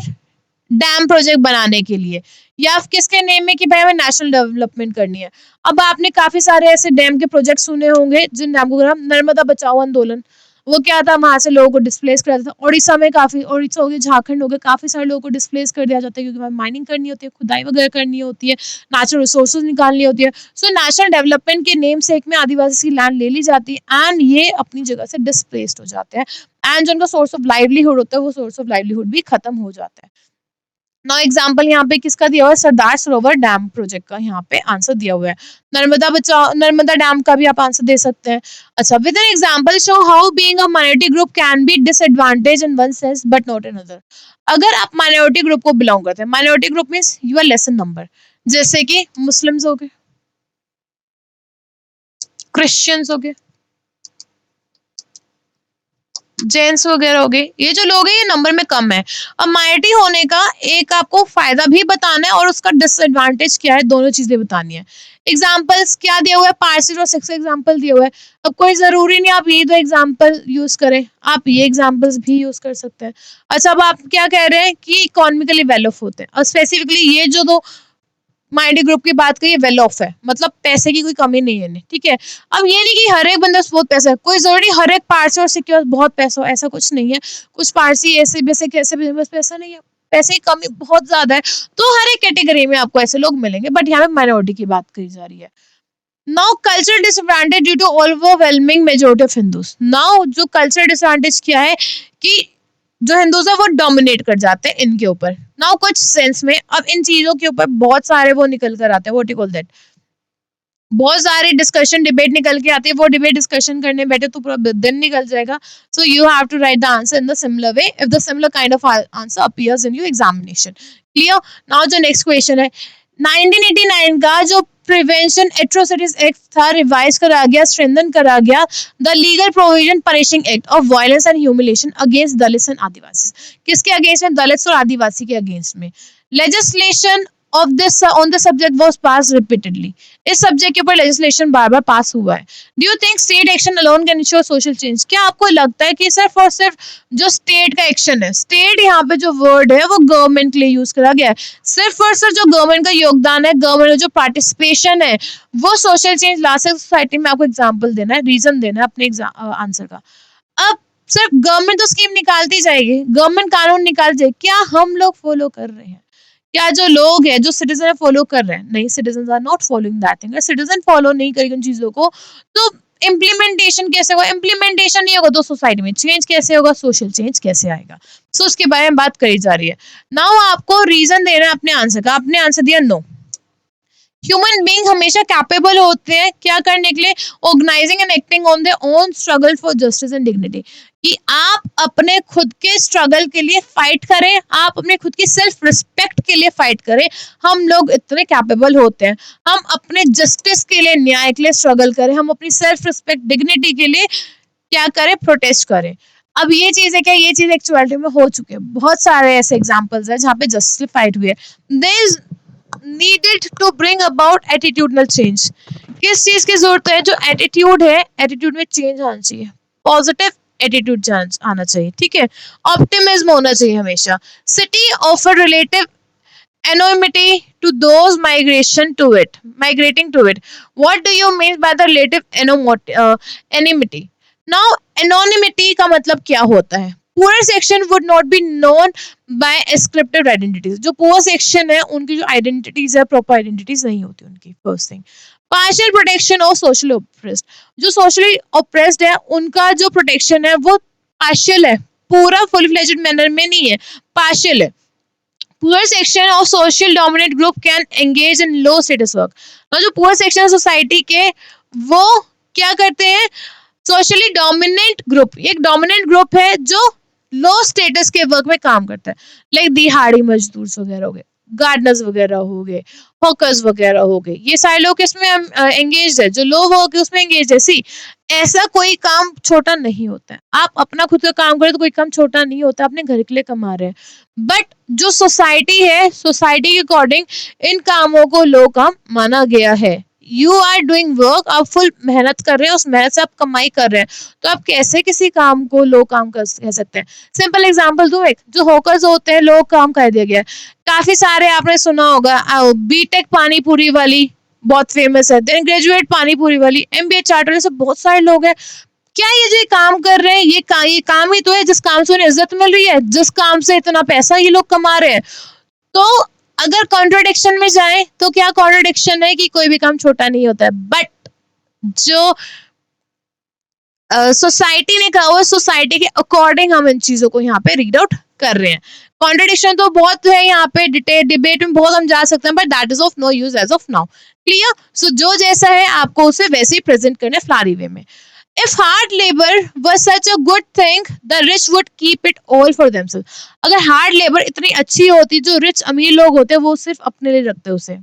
डैम प्रोजेक्ट बनाने के लिए, या किसके नेम में कि भाई हमें नेशनल डेवलपमेंट करनी है। अब आपने काफी सारे ऐसे डैम के प्रोजेक्ट सुने होंगे जिन नाम को नर्मदा बचाओ आंदोलन, वो क्या था, वहां से लोगों को डिस्प्लेस कर दिया था। उड़ीसा में काफी, उड़ीसा हो गया, झारखंड हो गया, काफी सारे लोगों को डिस्प्लेस कर दिया जाता है क्योंकि वहाँ माइनिंग करनी होती है, खुदाई वगैरह करनी होती है, नेचुरल रिसोर्सेज निकालनी होती है। सो नेशनल डेवलपमेंट के नेम से एक में आदिवासी की लैंड ले ली जाती है एंड ये अपनी जगह से डिस्प्लेस्ड हो जाते हैं एंड जो उनका सोर्स ऑफ लाइवलीहुड होता है वो सोर्स ऑफ लाइवलीहुड भी खत्म हो जाता है। नौ एग्जाम्पल यहाँ पे किसका दिया हुआ है, सरदार सरोवर डैम प्रोजेक्ट का यहाँ पे आंसर दिया हुआ है। नर्मदा बचाओ, नर्मदा डैम का भी आप आंसर दे सकते हैं। अच्छा, with an example show how being a minority group can be disadvantage in one sense but not in other. अगर आप माइनॉरिटी ग्रुप को बिलोंग करते हैं, minority group means you are less in number, जैसे कि मुस्लिम्स हो गए, Christians हो गए, जेंट्स वगैरह हो गए, ये जो लोग हैं ये नंबर में कम है। अब माइनॉरिटी होने का एक आपको फायदा भी बताना है और उसका डिसएडवांटेज क्या है, दोनों चीजें बतानी है। एग्जाम्पल्स क्या दिया हुआ है, 5 से 6 एग्जाम्पल दिए हुए है। अब कोई जरूरी नहीं आप ये 2 एग्जाम्पल यूज करें, आप ये एग्जाम्पल्स भी यूज कर सकते हैं। अच्छा, अब आप क्या कह रहे हैं कि इकोनॉमिकली वेल ऑफ होते हैं, और स्पेसिफिकली ये जो 2 माइनॉरिटी ग्रुप की बात करिए, वेल ऑफ है, मतलब पैसे की कोई कमी नहीं है, ठीक है। अब ये नहीं कि हर एक बंदे बहुत पैसा है, कोई जरूरी हर एक पारसी और सिख बहुत पैसा हो, ऐसा कुछ नहीं है। कुछ पारसी ऐसे बेसिक ऐसे भी बस पैसा नहीं है, पैसे की कमी बहुत ज्यादा है, तो हर एक कैटेगरी में आपको ऐसे लोग मिलेंगे, बट यहाँ पे माइनॉरिटी की बात करी जा रही है। Now cultural disadvantage due to overwhelming majority of Hindus. Now जो कल्चरल डिसएडवांटेज क्या है कि जो हिंदूज है वो डोमिनेट कर जाते हैं इनके ऊपर। नाउ कुछ सेंस में अब इन चीजों के ऊपर बहुत सारे वो निकल कर आते हैं, व्हाट यू कॉल दैट, बहुत सारे डिस्कशन डिबेट निकल के आती है। वो डिबेट डिस्कशन करने बैठे तो पूरा दिन निकल जाएगा। So you have to write the answer in the similar way if the similar kind of answer appears in your examination. Clear. Now जो नेक्स्ट क्वेश्चन है, 1989 का जो प्रिवेंशन एट्रोसिटीज एक्ट था रिवाइज करा गया, स्ट्रेंथन करा गया the legal provision punishing act of violence and humiliation against Dalits and Adivasi. किसके अगेंस्ट में, दलित्स और आदिवासी के अगेंस्ट में। Legislation of this on the subject was passed repeatedly. इस सब्जेक्ट के ऊपर लेजिस्लेशन बार बार पास हुआ है। Do you think state action alone can ensure social change? क्या आपको लगता है कि सिर्फ और सिर्फ जो स्टेट का एक्शन है, स्टेट यहाँ पे जो वर्ड है वो गवर्नमेंट के लिए यूज करा गया है, सिर्फ और सिर्फ जो गवर्नमेंट का योगदान है, गवर्नमेंट का जो पार्टिसिपेशन है वो सोशल चेंज ला सकती सोसाइटी में? आपको एग्जाम्पल देना है, रीजन देना है अपने आंसर का। अब सिर्फ गवर्नमेंट तो स्कीम निकालती जाएगी, गवर्नमेंट कानून निकाल जाएगी, क्या हम लोग फॉलो कर रहे हैं? क्या जो लोग हैं, जो सिटीजन फॉलो कर रहे हैं? नहीं, citizen are not following that thing. Citizen follow नहीं करेंगे उन चीजों को तो इम्प्लीमेंटेशन कैसे होगा? इम्प्लीमेंटेशन नहीं होगा तो सोसाइटी में चेंज कैसे होगा, सोशल चेंज कैसे आएगा? सो उसके बारे में बात करी जा रही है। नाउ आपको रीजन देना है अपने आंसर का। आपने आंसर दिया नो। ह्यूमन बीइंग हमेशा कैपेबल होते हैं क्या करने के लिए, organising and acting on their own struggle for justice and dignity, कि आप अपने खुद के स्ट्रगल के लिए फाइट करें, आप अपने खुद की सेल्फ रिस्पेक्ट के लिए फाइट करें। हम लोग इतने कैपेबल होते हैं, हम अपने जस्टिस के लिए, न्याय के लिए स्ट्रगल करें, हम अपनी सेल्फ रिस्पेक्ट डिग्निटी के लिए क्या करें, प्रोटेस्ट करें। अब ये चीज है क्या, ये चीज एक्चुअलिटी में हो चुके हैं। बहुत सारे ऐसे एग्जाम्पल्स हैं जहाँ पे जस्टिस फाइट हुई है। There is needed to bring about attitudinal change। किस चीज की जरूरत है, जो एटीट्यूड है, एटीट्यूड में चेंज आना चाहिए, पॉजिटिव एटीट्यूड आना चाहिए, ठीक है, ऑप्टिमिज्म होना चाहिए हमेशा। City offer relative anonymity to those migrating to it। What do you mean by the relative anonymity? Now anonymity का मतलब क्या होता है? Poor section would not be known by ascriptive identities। जो poor section है उनकी जो identities है, proper identities नहीं होती उनकी। First thing, partial protection of socially oppressed। जो socially oppressed है उनका जो protection है वो partial है, पूरा full fledged manner में नहीं है, partial है। Poor section of social dominant group can engage in low status work। और जो poor section है सोसाइटी के वो क्या करते हैं, सोशली डोमिनेंट ग्रुप, एक डोमिनेंट ग्रुप है जो लो स्टेटस के वर्क में काम करता है, लाइक दिहाड़ी मजदूर वगैरह हो गए, गार्डनर्स वगैरह हो गए, हॉकर्स वगैरह हो गए, ये सारे लोग इसमें एंगेज है, जो लो वर्क है उसमें एंगेज है। सी, ऐसा कोई काम छोटा नहीं होता है। आप अपना खुद का काम करें तो कोई काम छोटा नहीं होता, अपने घर के लिए कमा रहे हैं। बट जो सोसाइटी है, सोसाइटी के अकॉर्डिंग इन कामों को लो काम माना गया है। यू आर डूइंग वर्क, आप फुल मेहनत कर रहे हैं, उस मेहनत से आप कमाई कर रहे हैं, तो आप कैसे किसी काम को लो काम कह सकते हैं? सिंपल एग्जांपल दूं, एक जो हॉकर्स होते हैं, लो काम कर दिया गया है। काफी सारे आपने सुना होगा, बीटेक पानी पूरी वाली बहुत फेमस है, देन ग्रेजुएट पानी पूरी वाली, एमबीए चार्टर, ऐसे बहुत सारे लोग हैं। क्या ये जो काम कर रहे हैं, ये काम ही तो है जिस काम से उन्हें इज्जत मिल रही है, जिस काम से इतना पैसा ये लोग कमा रहे हैं। तो अगर कॉन्ट्रोडिक्शन में जाए तो क्या कॉन्ट्रोडिक्शन है कि कोई भी काम छोटा नहीं होता है, बट जो सोसाइटी ने कहा हुआ, सोसाइटी के अकॉर्डिंग हम इन चीजों को यहाँ पे रीड आउट कर रहे हैं। कॉन्ट्रडिक्शन तो बहुत है यहाँ पे, डिबेट में बहुत हम जा सकते हैं, but that is of no use as of now. Clear? So जो जैसा है आपको उसे वैसे ही प्रेजेंट करने फ्लारी वे में। If hard labor was such a good thing, the rich would keep it all for themselves. अगर हार्ड लेबर इतनी अच्छी होती, जो रिच अमीर लोग होते वो सिर्फ अपने लिए रखते उसे।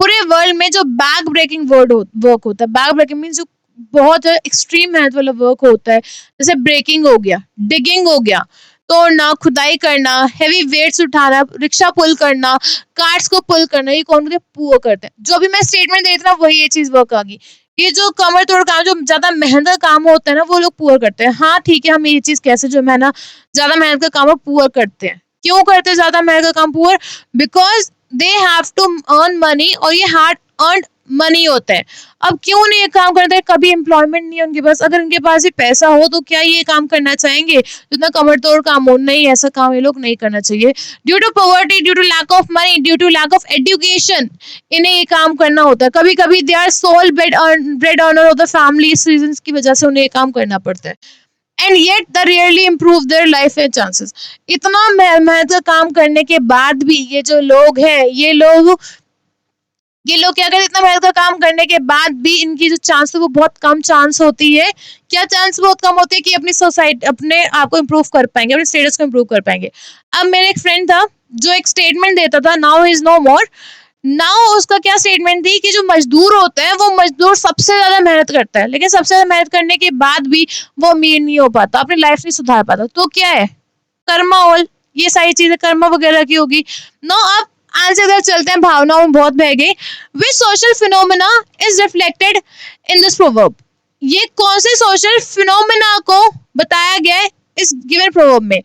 पूरे वर्ल्ड में जो बैक ब्रेकिंग वर्क होता है, बैक ब्रेकिंग मीन्स जो बहुत एक्सट्रीम मेहनत वाला वर्क होता है, जैसे ब्रेकिंग हो गया, डिगिंग हो गया, तोड़ना, खुदाई करना, हेवी वेट्स उठाना, रिक्शा पुल करना, कार्ट्स को पुल करना, ये कौन पुअर करते हैं। जो भी मैं स्टेटमेंट दे रहा वही ये चीज वर्क आ गई। ये जो कमर तोड़ काम, जो ज्यादा मेहनत का काम होता है ना, वो लोग पुअर करते हैं। हाँ ठीक है, हम ये चीज कैसे, जो है ना ज्यादा मेहनत का काम है पुअर करते हैं। क्यों करते हैं ज्यादा मेहनत का काम poor? Because they have to earn money, और ये हार्ड अर्न मनी होता है। अब क्यों नहीं ये काम करते हैं? कभी एम्प्लॉयमेंट नहीं है उनके पास। अगर उनके पास ही पैसा हो तो क्या ये काम करना चाहेंगे जितना कमर तोड़ काम हो? नहीं, ऐसा काम ये लोग नहीं करना चाहिए। Due to poverty, due to lack of money, due to lack of education, इन्हें ये काम करना होता है। कभी कभी they are sole bread earner of the family, इस रीजन की वजह से उन्हें ये काम करना पड़ता है। And yet the rarely improve their life and chances. इतना मेहनत का काम करने के बाद भी ये जो लोग हैं, ये लोग क्या करते हैं, इतना मेहनत का काम करने के बाद भी इनकी जो चांस है वो बहुत कम चांस होती है। क्या चांस बहुत कम होती है कि अपनी सोसाइटी, अपने आप को इम्प्रूव कर पाएंगे, अपने स्टेटस को इम्प्रूव कर पाएंगे। अब मेरे एक फ्रेंड था जो एक स्टेटमेंट देता था, now is no more. Now उसका क्या स्टेटमेंट थी कि जो मजदूर होते हैं, वो मजदूर सबसे ज्यादा मेहनत करता है, लेकिन सबसे ज्यादा मेहनत करने के बाद भी वो अमीर नहीं हो पाता, अपनी लाइफ नहीं सुधार पाता। तो क्या है? कर्मा ऑल, ये सारी चीजें कर्मा वगैरह की होगी। नो, अब आंसर अगर चलते हैं, भावनाओं में बहुत बह गए। Which social phenomena is reflected in this proverb? ये कौन से सोशल फिनोमेना को बताया गया है इस गिवन प्रोवर्ब में?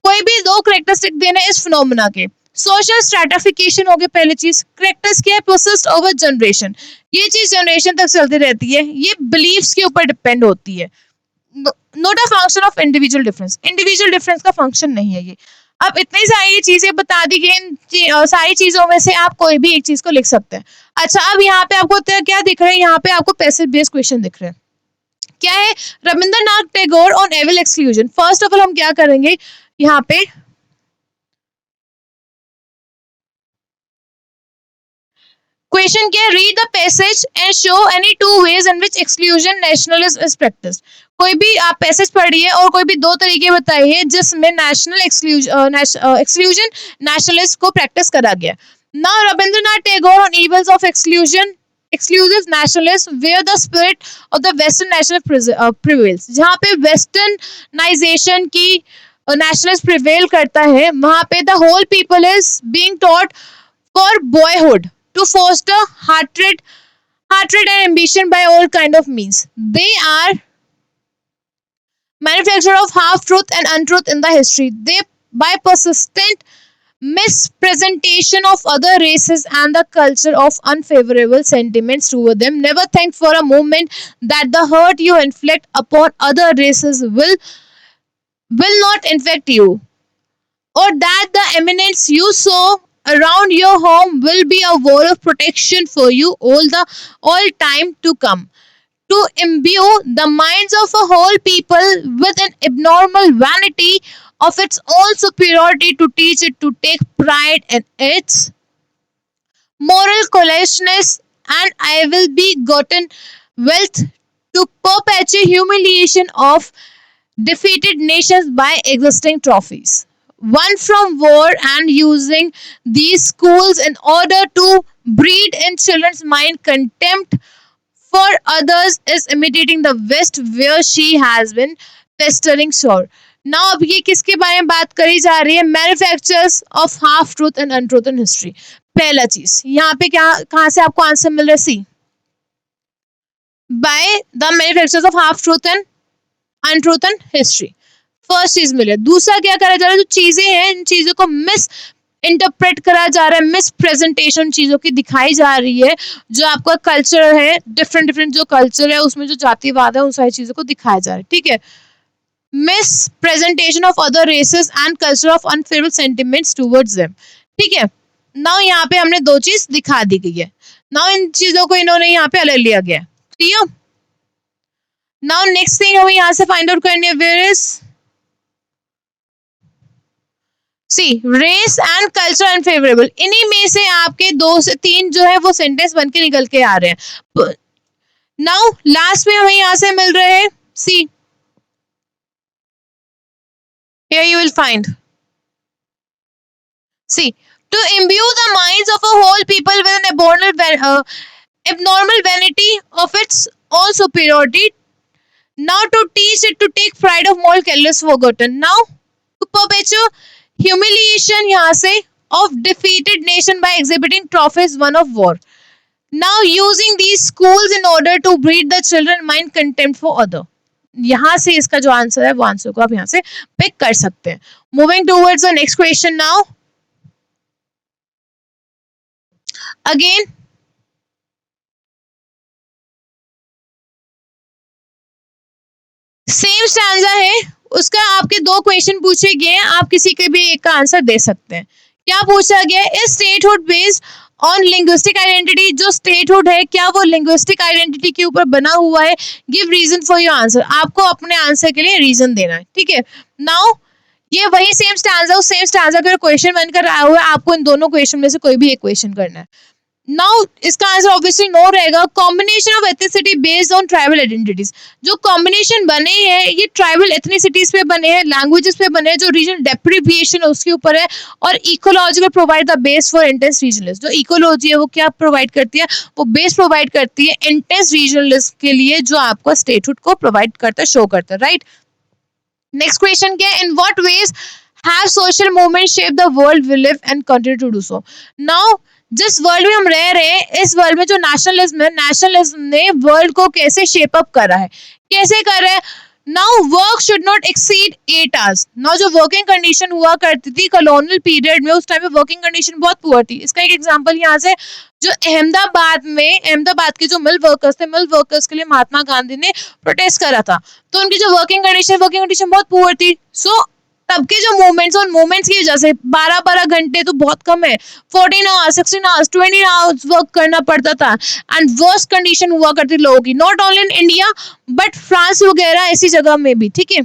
कोई भी दो करेक्टरिस्टिक देने इस फिनोमेना के। सोशल स्ट्रेटिफिकेशन हो गया पहली चीज। करेक्टर्स क्या है? परसिस्ट ओवर जनरेशन, ये चीज जनरेशन तक चलती रहती है, ये बिलीफ्स के ऊपर डिपेंड होती है। Not a function of individual difference, individual difference का फंक्शन नहीं है ये। अब इतनी सारी चीजें बता दी गई, सारी चीजों में से आप कोई भी एक चीज को लिख सकते हैं। अच्छा, अब यहाँ पे आपको क्या दिख रहा है? यहाँ पे आपको पैसिव बेस्ड क्वेश्चन दिख रहे हैं। क्या है? Rabindranath Tagore on evil exclusion. First of all हम क्या करेंगे यहाँ पे, क्वेश्चन क्या है? Read the passage and show any two ways in which exclusion nationalism is practised. कोई भी आप पैसेज पढ़िए और कोई भी दो तरीके बताइए जिसमें नेशनल एक्सक्लूजन नेशनलिस्ट को प्रैक्टिस करा गया। Now Rabindranath Tagore on evils of exclusion exclusive nationalists where the spirit of the western national prevails। जहाँ पे वेस्टर्नाइजेशन की नेशनलिस्ट प्रिवेल करता है, वहाँ पे the whole people is being taught for boyhood to foster hatred and ambition by all kind of means. They are manufacture of half truth and untruth in the history. They by persistent mispresentation of other races and the culture of unfavorable sentiments toward them. Never think for a moment that the hurt you inflict upon other races will not infect you, or that the eminence you sow around your home will be a wall of protection for you all time to come. To imbue the minds of a whole people with an abnormal vanity of its own superiority, to teach it to take pride in its moral correctness, and I will be gotten wealth, to perpetuate humiliation of defeated nations by existing trophies. won from war and using these schools in order to breed in children's mind contempt for others is imitating the West where she has been pestering shore. Now अब ये किसके बारे में बात करी जा रही है? Manufactures of half truth and untruth in history. पहला चीज यहाँ पे क्या, कहाँ से आपको आंसर मिल रहा है? C, by the manufactures of half truth and untruth in history. First चीज मिले. दूसरा क्या करा जा रहा है? जो चीजें हैं इन चीजों को मिस इंटरप्रेट करा जा रहा है, मिस प्रेजेंटेशन चीजों की दिखाई जा रही है. जो आपका कल्चर है, डिफरेंट डिफरेंट जो कल्चर है उसमें जो जातिवाद है उन सारी चीजों को दिखाया जा रहा है. ठीक है. Miss presentation of other races and culture of unfavourable sentiments towards them. ठीक है. नाउ यहाँ पे हमने दो चीज दिखा दी गई है. नाउ इन चीजों को इन्होंने यहाँ पे अलग लिया गया. क्लियर? नाउ नेक्स्ट थिंग हमें यहाँ से फाइंड आउट करनी है. Where is see, race and culture unfavourable. इन्हीं में से आपके 2 से 3 जो है वो सेंटेंस बन के निकल के आ रहे हैं. नाउ लास्ट में हमें यहाँ से मिल रहे हैं. सी, here you will find, see, to imbue the minds of a whole people with an abnormal vanity of its own superiority, now to teach it to take pride of moral careless forgotten, now to perpetuate humiliation यहाँ से of defeated nation by exhibiting trophies won of war, now using these schools in order to breed the children mind contempt for other. यहाँ से इसका जो answer है वो answer को आप यहाँ से पिक कर सकते हैं. Moving towards the next question now. Again same stanza है, उसका आपके 2 क्वेश्चन पूछे गए हैं. आप किसी के भी एक का आंसर दे सकते हैं. क्या पूछा गया है? Is statehood based on linguistic identity. जो स्टेटहुड है क्या वो लिंग्विस्टिक आइडेंटिटी के ऊपर बना हुआ है? Give reason for your answer. आपको अपने आंसर के लिए रीजन देना है. ठीक है. नाउ ये वही सेम स्टैंजा, उस सेम स्टैंजा का क्वेश्चन बनकर आया हुआ है. आपको इन दोनों क्वेश्चन में से कोई भी एक क्वेश्चन करना है. नाउ इसका आंसर ऑब्वियसली नो रहेगा. Combination of ethnicity based on tribal identities. जो कॉम्बिनेशन बने हैं ये ट्राइबल एथनिसिटीज पे बने हैं, लैंग्वेजेस पे बने हैं, जो रीजनल डेप्रिविएशन है उसके ऊपर है, और ecological provide the base for intense regionalist. जो इकोलॉजी है वो क्या प्रोवाइड करती है? वो बेस प्रोवाइड करती है इंटेंस रीजनलिस्ट के लिए, जो आपको स्टेटहुड को प्रोवाइड करता है, शो करता है. राइट. नेक्स्ट क्वेश्चन क्या है? In what ways have social movement shape the world we live and continue to do so. Now जिस वर्ल्ड में हम रह रहे हैं इस वर्ल्ड में जो नेशनलिज्म है, नेशनलिज्म ने वर्ल्ड को कैसे शेप अप करा है, कैसे कर रहा है? Now work should not exceed 8 hours. Now जो वर्किंग कंडीशन हुआ करती थी कॉलोनियल पीरियड में, उस टाइम में वर्किंग कंडीशन बहुत पुअर थी. इसका एक एग्जांपल यहाँ से, जो अहमदाबाद के जो मिल वर्कर्स थे, मिल वर्कर्स के लिए महात्मा गांधी ने प्रोटेस्ट करा था. तो उनकी जो वर्किंग कंडीशन बहुत पुअर थी. सो तब के जो मूवमेंट्स, उन मूवमेंट्स की वजह से 12 घंटे तो बहुत कम है, 14 आवर्स, 16 आवर्स, 20 आवर्स वर्क करना पड़ता था. एंड वर्स्ट कंडीशन हुआ करती लोगों की, not only in India but France वगैरह ऐसी जगह में भी. ठीक है.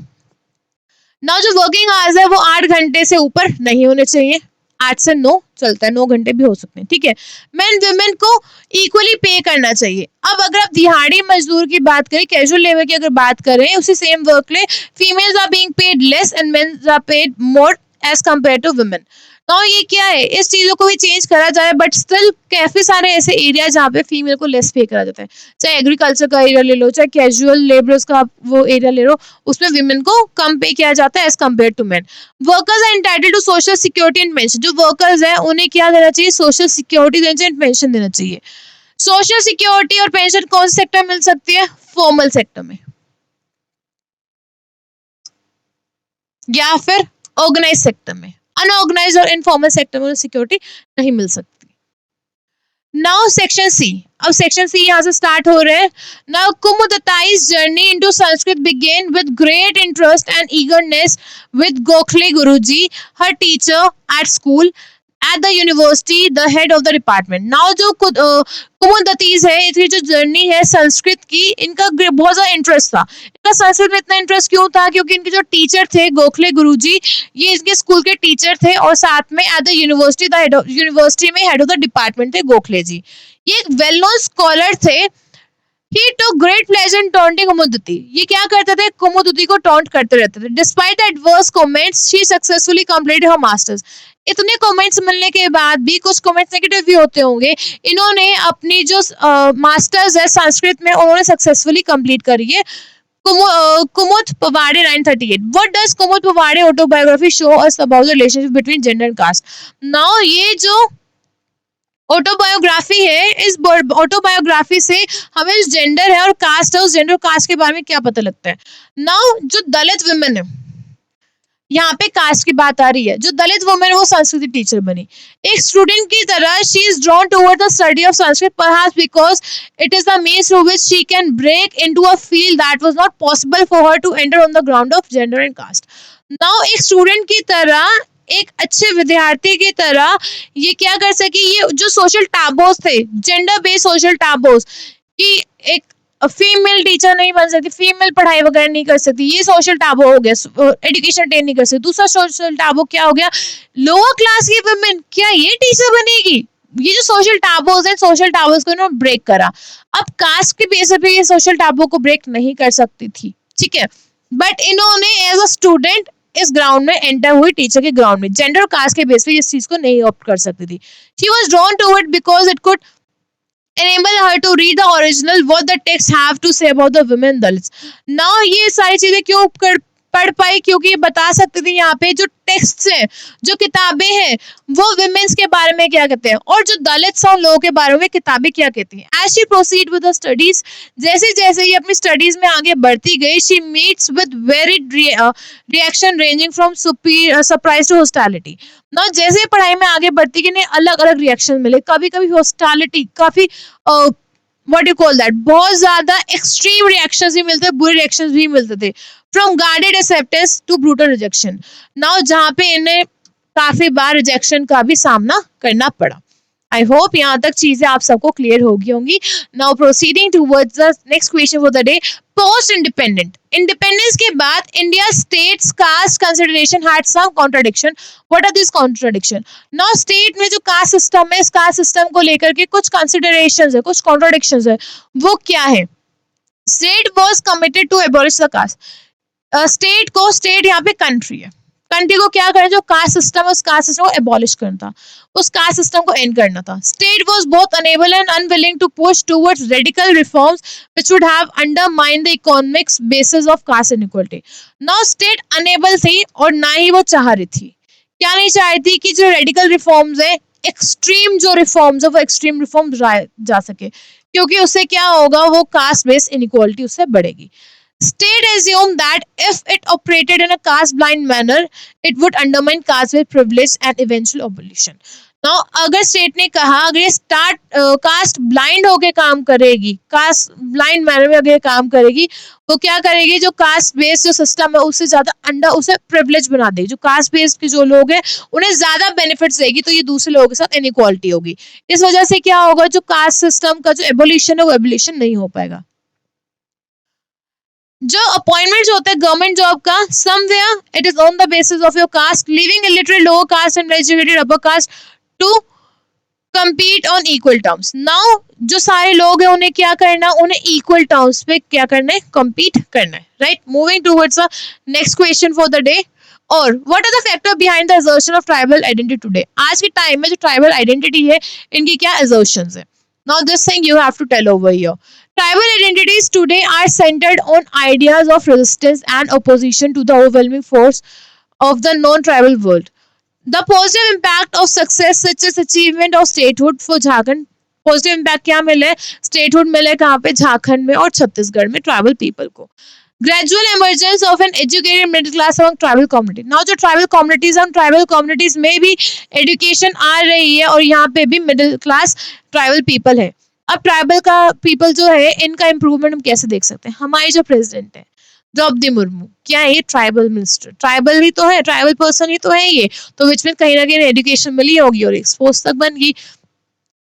नाउ जो वर्किंग आवर्स है वो 8 घंटे से ऊपर नहीं होने चाहिए. 8 से 9 चलता है, 9 घंटे भी हो सकते हैं. ठीक है. मेन वुमेन को इक्वली पे करना चाहिए. अब अगर आप दिहाड़ी मजदूर की बात करें, कैजुअल लेबर की अगर बात करें, उसी सेम वर्क ले females are being paid less and men are paid more as compare to women. Now ये क्या है? इस चीजों को भी चेंज करा जाए, बट स्टिल काफी सारे ऐसे एरिया जहाँ पे फीमेल को लेस पे करा जाता है. चाहे एग्रीकल्चर का एरिया ले लो, चाहे कैजुअल लेबरर्स का वो एरिया ले लो, उसमें विमेन को कम पे किया जाता है as compare to man. Workers are entitled to social security and pension. जो वर्कर्स है उन्हें क्या देना चाहिए? सोशल सिक्योरिटी देना चाहिए, पेंशन देना चाहिए. सोशल सिक्योरिटी और पेंशन कौन से सेक्टर में मिल सकती है? फॉर्मल सेक्टर में, या फिर ऑर्गेनाइज सेक्टर में. अनऑर्गेनाइज और इनफॉर्मल सेक्टर में सिक्योरिटी नहीं मिल सकती. Now section C. अब सेक्शन सी यहाँ से स्टार्ट हो रहे हैं. Now Kumudtai's journey into Sanskrit began with great interest and eagerness with Gokhale Guruji, her teacher at school, at the university, the head of the department. Now जो कुमुदतीज है, इसकी जो जर्नी है संस्कृत की, इनका बहुत ज्यादा इंटरेस्ट था. इनका संस्कृत में इतना इंटरेस्ट क्यों था? क्योंकि इनके जो टीचर थे गोखले गुरुजी, ये इनके स्कूल के टीचर थे, और साथ में एट द यूनिवर्सिटी में हेड ऑफ द डिपार्टमेंट थे गोखले जी. ये एक वेल नोन स्कॉलर थे. He took great pleasure in taunting Kumuduti. ये क्या करते थे? कुमुदुती को टॉन्ट करते रहते थे. Despite adverse comments, she successfully completed her masters. इतने कमेंट्स मिलने के बाद भी कुछ कमेंट्स नेगेटिव भी होते होंगे. इन्होंने अपनी जो मास्टर्स है संस्कृत में उन्होंने सक्सेसफुली कंप्लीट करी है. Kumud Pawade 938. What does Kumud Pawade autobiography show us about the relationship between gender and caste? Now ये जो ऑटोबायोग्राफी है, इस ऑटोबायोग्राफी से हमें जो जेंडर है और कास्ट है उस जेंडर कास्ट के बारे में क्या पता लगता है. नाउ जो दलित वुमेन है, यहाँ पे कास्ट की बात आ रही है. जो दलित वुमेन है वो संस्कृत टीचर बनी. एक स्टूडेंट की तरह she is drawn toward the study of Sanskrit perhaps because it is the means through which she can break into a field that was not possible for her to enter on the ground of gender and caste. Now एक student की तरह, एक अच्छे विद्यार्थी की तरह ये क्या कर सकी, ये जो सोशल टैबूज थे, जेंडर बेस्ड सोशल टैबूज, कि एक फीमेल टीचर नहीं बन सकती, फीमेल पढ़ाई वगैरह नहीं कर सकती, ये सोशल टैबू हो गया, एजुकेशन अटेन नहीं कर सकती. दूसरा सोशल टैबू क्या हो गया, लोअर क्लास की वुमेन क्या ये टीचर बनेगी. ये जो सोशल टैबूज है, सोशल टैबूज को इन्होंने ब्रेक करा. अब कास्ट के बेसिस पे ये सोशल टैबू को ब्रेक नहीं कर सकती थी, ठीक है, बट इन्होंने एज अ स्टूडेंट इस ग्राउंड में एंटर हुई, टीचर के ग्राउंड में. जेंडर और कास्ट के बेस पे इस चीज को नहीं ऑप्ट कर सकती थी. She was drawn to it because it could enable her to read the original what the texts have to say about the women Dalits. Now ये सारी चीजें क्यों पढ़ पाई, क्योंकि बता सकते थे यहाँ पे जो टेक्स्ट हैं, जो किताबें हैं, वो विमेन्स के बारे में क्या कहते हैं और जो दलित लोगों के बारे में किताबें क्या कहती हैं. As she proceed with the studies, जैसे जैसे ये अपनी स्टडीज में आगे बढ़ती गई, she meets with varied reaction ranging from surprise to hostility. ना जैसे पढ़ाई में आगे बढ़ती गई, अलग अलग रिएक्शन मिले, कभी कभी हॉस्टिलिटी, काफी व्हाट यू कॉल दैट, बहुत ज्यादा एक्सट्रीम रिएक्शंस भी मिलते थे, बुरे रिएक्शंस भी मिलते थे. From guarded acceptance to brutal rejection. Now जहाँ पे इन्हें काफी बार रिजेक्शन का भी सामना करना पड़ा. आई होप यहाँ तक चीजें आप सबको क्लियर होगी होंगी. Now proceeding towards the next question for the day. Post independent, independence के बाद India states caste consideration had some contradiction. What are this contradiction? Now state में जो कास्ट सिस्टम है, इस कास्ट सिस्टम को लेकर के कुछ कंसिडरेशंस है, कुछ कॉन्ट्रडिक्शंस है. वो क्या है? State was committed to abolish the caste. State को, स्टेट यहाँ पे कंट्री है, कंट्री को क्या करना, जो कास्ट सिस्टम है उस कास्ट सिस्टम को एबॉलिश करना था, उस कास्ट सिस्टम को एंड करना था. State was both unable and unwilling to push towards radical reforms which would have undermined the economics basis of caste inequality. Now state unable थी और ना ही वो चाह रही थी. क्या नहीं चाह रही थी कि जो रेडिकल रिफॉर्म्स है, एक्सट्रीम जो रिफॉर्म्स है, वो एक्सट्रीम रिफॉर्म्स जा सके, क्योंकि उससे क्या होगा, वो कास्ट बेस्ड इनइक्वालिटी उससे बढ़ेगी. State assumed that if it operated in a caste-blind manner, it would undermine caste-based privilege and eventual abolition. Now, अगर स्टेट ने कहा, अगर ये कास्ट ब्लाइंड होके काम करेगी, कास्ट ब्लाइंड मैनर में अगर काम करेगी, वो क्या करेगी, जो कास्ट बेस्ड जो सिस्टम है उससे ज्यादा उसे प्रिविलेज बना देगी. जो कास्ट बेस्ड के जो लोग हैं उन्हें ज्यादा बेनिफिट्स देगी, तो ये दूसरे लोगों के साथ इनइक्वालिटी होगी. इस वजह से क्या होगा, जो कास्ट सिस्टम का जो एबोलिशन है वो एबोलिशन नहीं हो पाएगा. जो अपॉइंटमेंट होता है गवर्नमेंट जॉब का, somewhere it is on the basis of your caste, leaving illiterate lower caste and educated upper caste to compete on equal terms. Now जो सारे लोग हैं उन्हें क्या करना, उन्हें equal terms पे क्या करना है, compete करना है, right? Moving towards the next question for the day. और what are the factor behind the assertion of tribal identity today? आज के टाइम में जो tribal identity है, इनकी क्या assertions है? Now this thing you have to tell over here. Tribal identities today are centered on ideas of resistance and opposition to the overwhelming force of the non-tribal world. The positive impact of success such as achievement of statehood for Jharkhand. Positive impact क्या मिले? Statehood मिले कहाँ पे? झारखंड में और छत्तीसगढ़ में tribal people को. Gradual emergence of an educated middle class among tribal community. Now जो tribal communities हैं, tribal communities में भी education आ रही है और यहाँ पे भी middle class tribal people है. अब ट्राइबल का पीपल जो है, इनका इम्प्रूवमेंट हम कैसे देख सकते हैं? हमारे जो प्रेसिडेंट है द्रौपदी मुर्मू, क्या है ये ट्राइबल मिनिस्टर? ट्राइबल ही तो है, ट्राइबल पर्सन ही तो है ये, तो विच में कहीं ना कहीं एजुकेशन मिली होगी और एक्सपोज तक बन गई.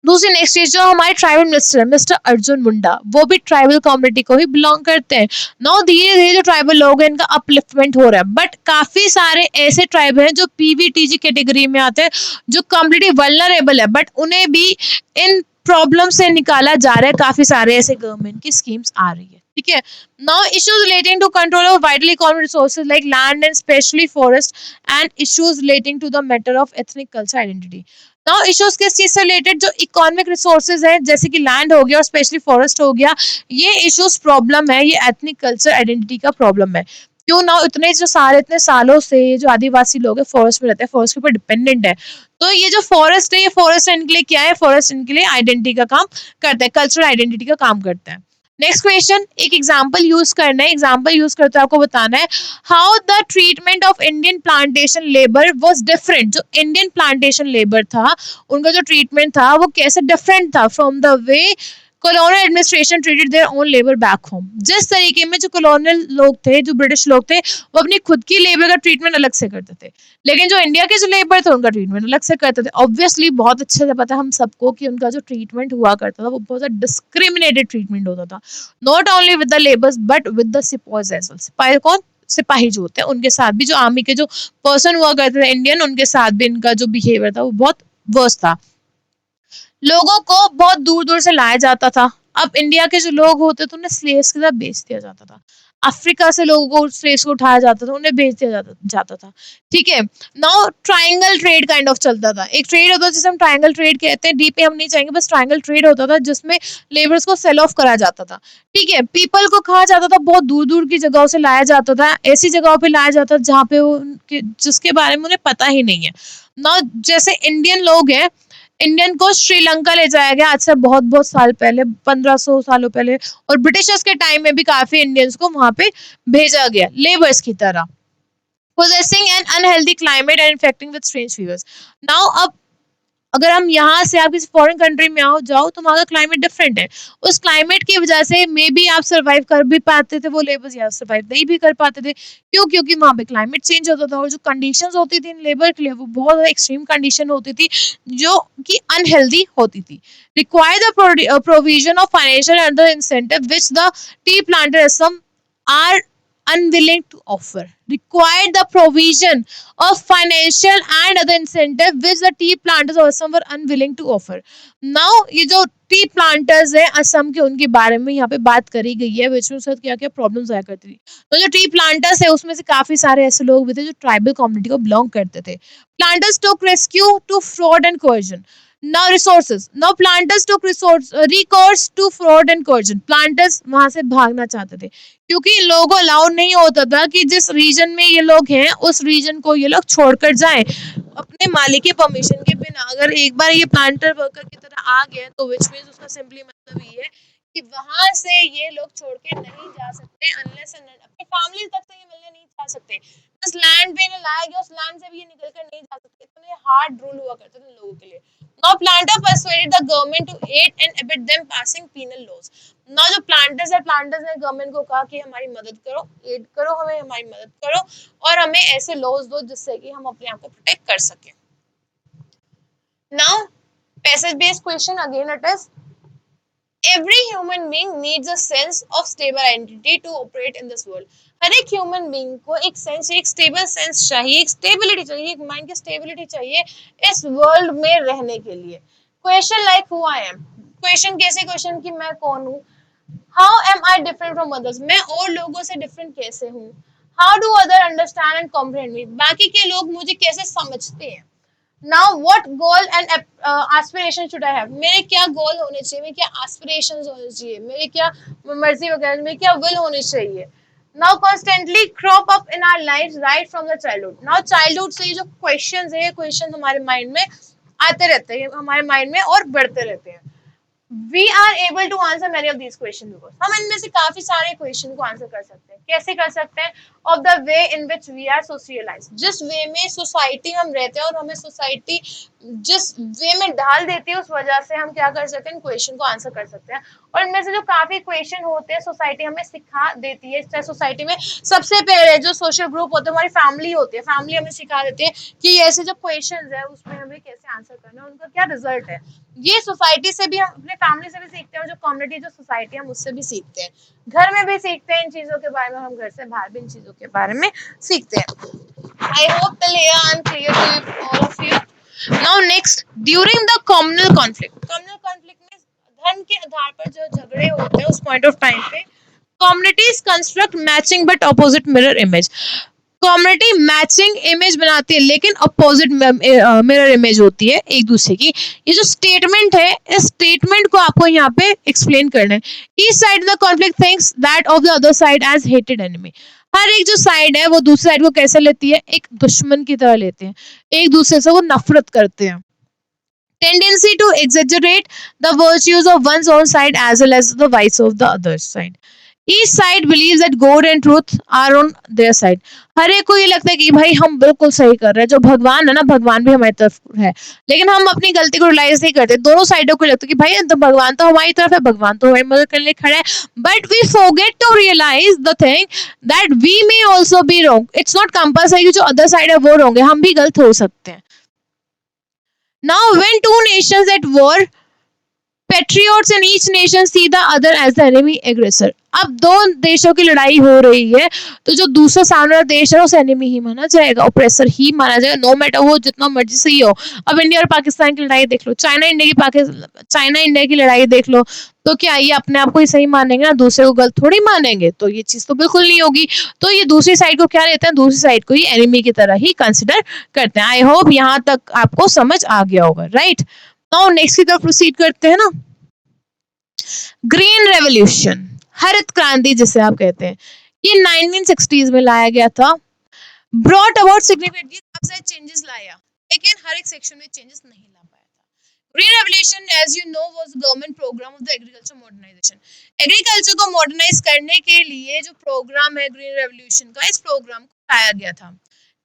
दूसरी नेक्स्ट चीज, जो हमारे ट्राइबल मिनिस्टर है मिस्टर अर्जुन मुंडा, वो भी ट्राइबल कम्युनिटी को ही बिलोंग करते हैं. नाउ धीरे धीरे जो ट्राइबल लोग हैं इनका अपलिफ्टमेंट हो रहा है, बट काफी सारे ऐसे ट्राइब हैं जो पीवीटीजी कैटेगरी में आते हैं, जो कम्प्लीटली वल्नरेबल है, बट उन्हें भी इन प्रॉब्लम से निकाला जा रहा है, काफी सारे ऐसे गवर्नमेंट की स्कीम्स आ रही है, ठीक है। Now issues relating to control of vital economic resources like land and specially forest and issues relating to the matter of ethnic culture identity. Now issues किस चीज से रिलेटेड, जो इकोनॉमिक रिसोर्सेज है जैसे कि लैंड हो गया और स्पेशली फॉरेस्ट हो गया, ये इश्यूज प्रॉब्लम है, ये एथनिक कल्चर आइडेंटिटी का प्रॉब्लम है। क्यों ना, इतने जो सारे इतने सालों से जो आदिवासी लोग हैं फॉरेस्ट में रहते हैं, फॉरेस्ट के ऊपर डिपेंडेंट है, तो ये जो फॉरेस्ट है, ये फॉरेस्ट इनके लिए क्या है, फॉरेस्ट इनके लिए आइडेंटिटी का काम करता है, कल्चरल आइडेंटिटी का काम करता है। नेक्स्ट क्वेश्चन, एक एग्जांपल यूज करना है, एग्जांपल यूज करते हुए आपको बताना है how the treatment of Indian plantation labour was different. जो इंडियन प्लांटेशन लेबर था, उनका जो ट्रीटमेंट था वो कैसे डिफरेंट था from the way colonial administration treated their own labour back home. जिस तरीके में जो कॉलोनियल लोग थे, जो ब्रिटिश लोग थे, वो अपनी खुद की लेबर का ट्रीटमेंट अलग से करते थे, लेकिन जो इंडिया के जो लेबर थे उनका ट्रीटमेंट अलग से करते थे। ऑब्वियसली बहुत अच्छे से पता है हम सबको कि उनका जो ट्रीटमेंट हुआ करता था वो बहुत ज़्यादा डिस्क्रिमिनेटेड ट्रीटमेंट होता था, not only with the labours but with the sipahis as well. सिपाही कौन, सिपाही जो होते हैं उनके साथ भी, जो आर्मी के जो पर्सन हुआ करते थे इंडियन, उनके साथ भी इनका जो बिहेवियर था वो बहुत वर्स्ट था। लोगों को बहुत दूर दूर से लाया जाता था। अब इंडिया के जो लोग होते थे उन्हें स्लेव्स की तरह बेच दिया जाता था। अफ्रीका से लोगों को स्लेव्स को उठाया जाता था, उन्हें बेच दिया जाता था, ठीक है। Now triangle trade kind of चलता था, एक ट्रेड होता था जिसे हम ट्रायंगल ट्रेड कहते हैं, डीप पे हम नहीं जाएंगे, बस ट्रायंगल ट्रेड होता था जिसमें लेबर्स को सेल ऑफ करा जाता था, ठीक है। पीपल को कहा जाता था, बहुत दूर दूर की जगहों से लाया जाता था, ऐसी जगहों पे लाया जाता था जहाँ पे वो जिसके बारे में उन्हें पता ही नहीं है। नाउ जैसे इंडियन लोग हैं, इंडियन को श्रीलंका ले जाया गया आज से बहुत बहुत साल पहले, 1500 सालों पहले, और ब्रिटिशर्स के टाइम में भी काफी इंडियंस को वहां पे भेजा गया लेबर्स की तरह, possessing an unhealthy climate and infecting with strange fevers. Now अब अगर हम यहाँ से आप किसी फॉरेन कंट्री में आओ जाओ तो वहाँ का क्लाइमेट डिफरेंट है, उस क्लाइमेट की वजह से मे बी आप सर्वाइव कर भी पाते थे, वो लेबर्स यहाँ सर्वाइव नहीं भी कर पाते थे। क्यों? क्योंकि वहाँ पे क्लाइमेट चेंज होता था और जो कंडीशंस होती थी इन लेबर के लिए वो बहुत ज़्यादा एक्सट्रीम कंडीशन होती थी जो कि अनहेल्दी होती थी। Require the provision of financial and other incentive which the tea planter Assam are unwilling to offer. Required the provision of financial and other incentive which the tea planters of Assam were unwilling to offer. Now ये जो T planters है असम के, उनके बारे में यहाँ पे बात करी गई है, विच में साथ क्या क्या प्रॉब्लम्स आया करती थी। तो जो टी प्लांटर्स है उसमें से काफी सारे ऐसे लोग भी थे जो ट्राइबल कम्युनिटी को बिलोंग करते थे। Planters took rescue to fraud and coercion. Now resources. Now planters took recourse to fraud and coercion. Planters वहां से भागना चाहते थे क्योंकि लोगों को अलाउड नहीं होता था कि जिस रीजन में ये लोग हैं उस रीजन को ये लोग छोड़कर जाएं अपने मालिक के परमिशन के बिना। अगर एक बार ये प्लांटर वर्कर की तरह आ गया तो विच मीन्स उसका सिंपली मतलब ये है कि वहां से ये लोग छोड़ के नहीं जा सकते अनलेस अपनी फैमिली तक से ये मिलने नहीं जा सकते। जिस लैंड पे इन्हें लाया गया उस लैंड से भी ये निकल कर नहीं जा सकते। इतने हार्ड रूल हुआ करते थे लोगों के लिए। Now planter persuaded the government to aid and abet them passing penal laws. Now जो planters है, planters ने गवर्नमेंट को कहा कि हमारी मदद करो, एड करो हमें, हमारी मदद करो और हमें ऐसे लॉज दो जिससे कि हम अपने आप को प्रोटेक्ट कर सकें। Now passage based question again it is every human being needs a sense of stable identity to operate in this world. हर एक ह्यूमन बीइंग को एक सेंस, एक स्टेबल सेंस चाहिए, एक स्टेबिलिटी चाहिए, एक माइंड की स्टेबिलिटी चाहिए इस वर्ल्ड में रहने के लिए। Question like who I am, question कैसे क्वेश्चन कि मैं कौन हूँ, how am I different from others, मैं और लोगों से डिफरेंट कैसे हूँ, how do other understand and comprehend me, बाकी के लोग मुझे कैसे समझते हैं। Now what goal and aspiration should I have, मेरे क्या गोल होने चाहिए, मेरे क्या एस्पिरेशंस होने चाहिए, मेरे क्या मर्जी वगैरह, मेरे क्या विल होनी चाहिए। Now constantly crop up in our life right from the childhood. Now childhood से ये जो क्वेश्चंस है, ये क्वेश्चन हमारे माइंड में आते रहते हैं, हमारे माइंड में और बढ़ते रहते हैं। We are able to answer many of these questions because हम इनमें से काफी सारे क्वेश्चन को आंसर कर सकते हैं। कैसे कर सकते हैं? Of the way in which we are socialized, जिस वे में सोसाइटी हम रहते हैं और हमें सोसाइटी जिस वे में डाल देती है उस वजह से हम क्या कर सकते हैं, इन क्वेश्चन को आंसर कर सकते हैं। और इनमें से जो काफी क्वेश्चन होते हैं सोसाइटी हमें सिखा देती है। चाहे सोसाइटी में सबसे पहले जो सोशल ग्रुप होते हैं, हमारी फैमिली होती है, फैमिली हमें सिखा देती है कि ऐसे जो क्वेश्चन है उसमें हमें कैसे आंसर करना है, उनका क्या रिजल्ट है। ये सोसाइटी से भी, हम अपने फैमिली से भी सीखते हैं और जो कम्युनिटी, जो सोसाइटी है हम उससे भी सीखते हैं, घर में भी सीखते हैं इन चीजों के बारे में, हम घर से बाहर भी इन चीजों के बारे में सीखते हैं। I hope till here I am clear to all of you. Now next, during the communal conflict, communal conflict में धन के आधार पर जो झगड़े होते हैं उस पॉइंट ऑफ टाइम पे communities construct matching but opposite mirror image. Community matching image बनाती है लेकिन अपोजिट मिरर इमेज होती है एक दूसरे की। ये जो स्टेटमेंट है इस स्टेटमेंट को आपको यहाँ पे एक्सप्लेन करना है। Each side the conflict thinks that of the other side as hated enemy. हर एक जो साइड है वो दूसरी साइड को कैसे लेती है, एक दुश्मन की तरह लेते हैं, एक दूसरे से वो नफरत करते हैं। Tendency to exaggerate the virtues of one's own side as well as the vice of the other side. Each side believes that God and truth are on their side. हर एक को ये लगता है कि भाई हम बिल्कुल सही कर रहे हैं, जो भगवान है ना भगवान भी हमारी तरफ है, लेकिन हम अपनी गलती को रियलाइज नहीं करते। दोनों साइडों को लगता है कि भाई तो भगवान तो हमारी तरफ है, भगवान तो हमारी मदद करने खड़ा है, but we forget to realise the thing that we may also be wrong. It's not compulsory कि जो अदर साइड है वो रॉन्ग है, हम भी गलत हो सकते हैं। Now, when two nations at war, patriots in each nation see the other as the enemy aggressor. अब दो देशों की लड़ाई हो रही है तो जो दूसरा सामने वाला देश है उसे एनिमी ही माना जाएगा, ऑपरेसर ही माना जाएगा, नो मैटर वो जितना मर्जी सही हो। अब इंडिया और पाकिस्तान की लड़ाई देख लो, चाइना इंडिया की लड़ाई देख लो, तो क्या ये अपने आप को ही सही मानेंगे ना, दूसरे को गलत थोड़ी मानेंगे? तो ये चीज तो बिल्कुल नहीं होगी। तो ये दूसरी साइड को क्या लेते हैं, दूसरी साइड को ही एनिमी की तरह ही कंसिडर करते हैं। आई होप यहाँ तक आपको समझ आ गया होगा, राइट। नाउ नेक्स्ट की तरफ प्रोसीड करते हैं ना। ग्रीन रेवोल्यूशन, हरित क्रांति जिसे आप कहते हैं, ये 1960s में लाया गया था। ब्रॉट अबाउट सिग्निफिकेंटली काफी सारे चेंजेस लाया, लेकिन हर एक सेक्शन में चेंजेस नहीं ला पाया था। Green revolution as you know was government programme of the agriculture modernisation. Agriculture को मॉडर्नाइज करने के लिए जो प्रोग्राम है ग्रीन रेवोल्यूशन का, इस प्रोग्राम को लाया गया था,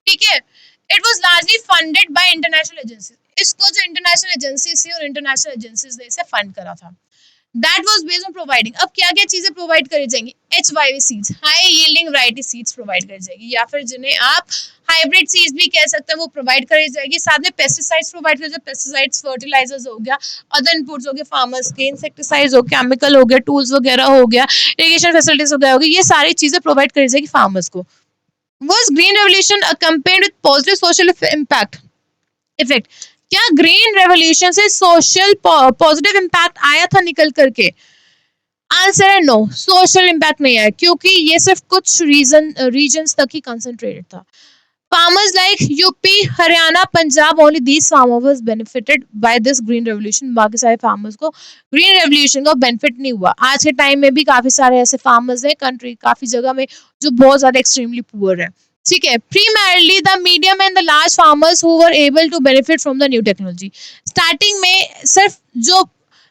ठीक है। It was largely funded by international agencies. इसको जो इंटरनेशनल एजेंसीज थी और इंटरनेशनल एजेंसीज ने इसे फंड करा था। That was based on providing, अब क्या क्या चीजें प्रोवाइड करी जाएंगी, HYV seeds, high yielding variety seeds provide करी जाएगी, या फिर जिन्हें आप हाइब्रिड सीड्स भी कह सकते हैं, वो प्रोवाइड करी जाएगी। साथ में पेस्टिसाइड्स प्रोवाइड करी जाएगी, पेस्टिसाइड्स, फर्टिलाइजर्स हो गया, अदर इनपुट्स हो गए फार्मर्स के, इंसेक्टिसाइड्स हो गया, केमिकल हो गया, टूल्स वगैरह हो गया, इरिगेशन फैसिलिटीज हो गया होगी, ये सारी चीजें प्रोवाइड करी जाएगी फार्मर्स को। Was green revolution accompanied with positive social effect? क्या ग्रीन रेवोल्यूशन से सोशल पॉजिटिव इम्पैक्ट आया था निकल करके? आंसर है नो, सोशल इम्पैक्ट नहीं आया, क्योंकि ये सिर्फ कुछ रीजन्स तक ही कंसंट्रेटेड था। Farmers like UP, Haryana, Punjab, only these farmers benefited by this green revolution. बाकी सारे फार्मर्स को ग्रीन रेवोल्यूशन का बेनिफिट नहीं हुआ। आज के टाइम में भी काफी सारे ऐसे फार्मर्स हैं कंट्री काफी जगह में जो बहुत ज्यादा एक्सट्रीमली पुअर है, ठीक है। primarily the medium and the large farmers who were able to benefit from the new technology। Starting में सिर्फ जो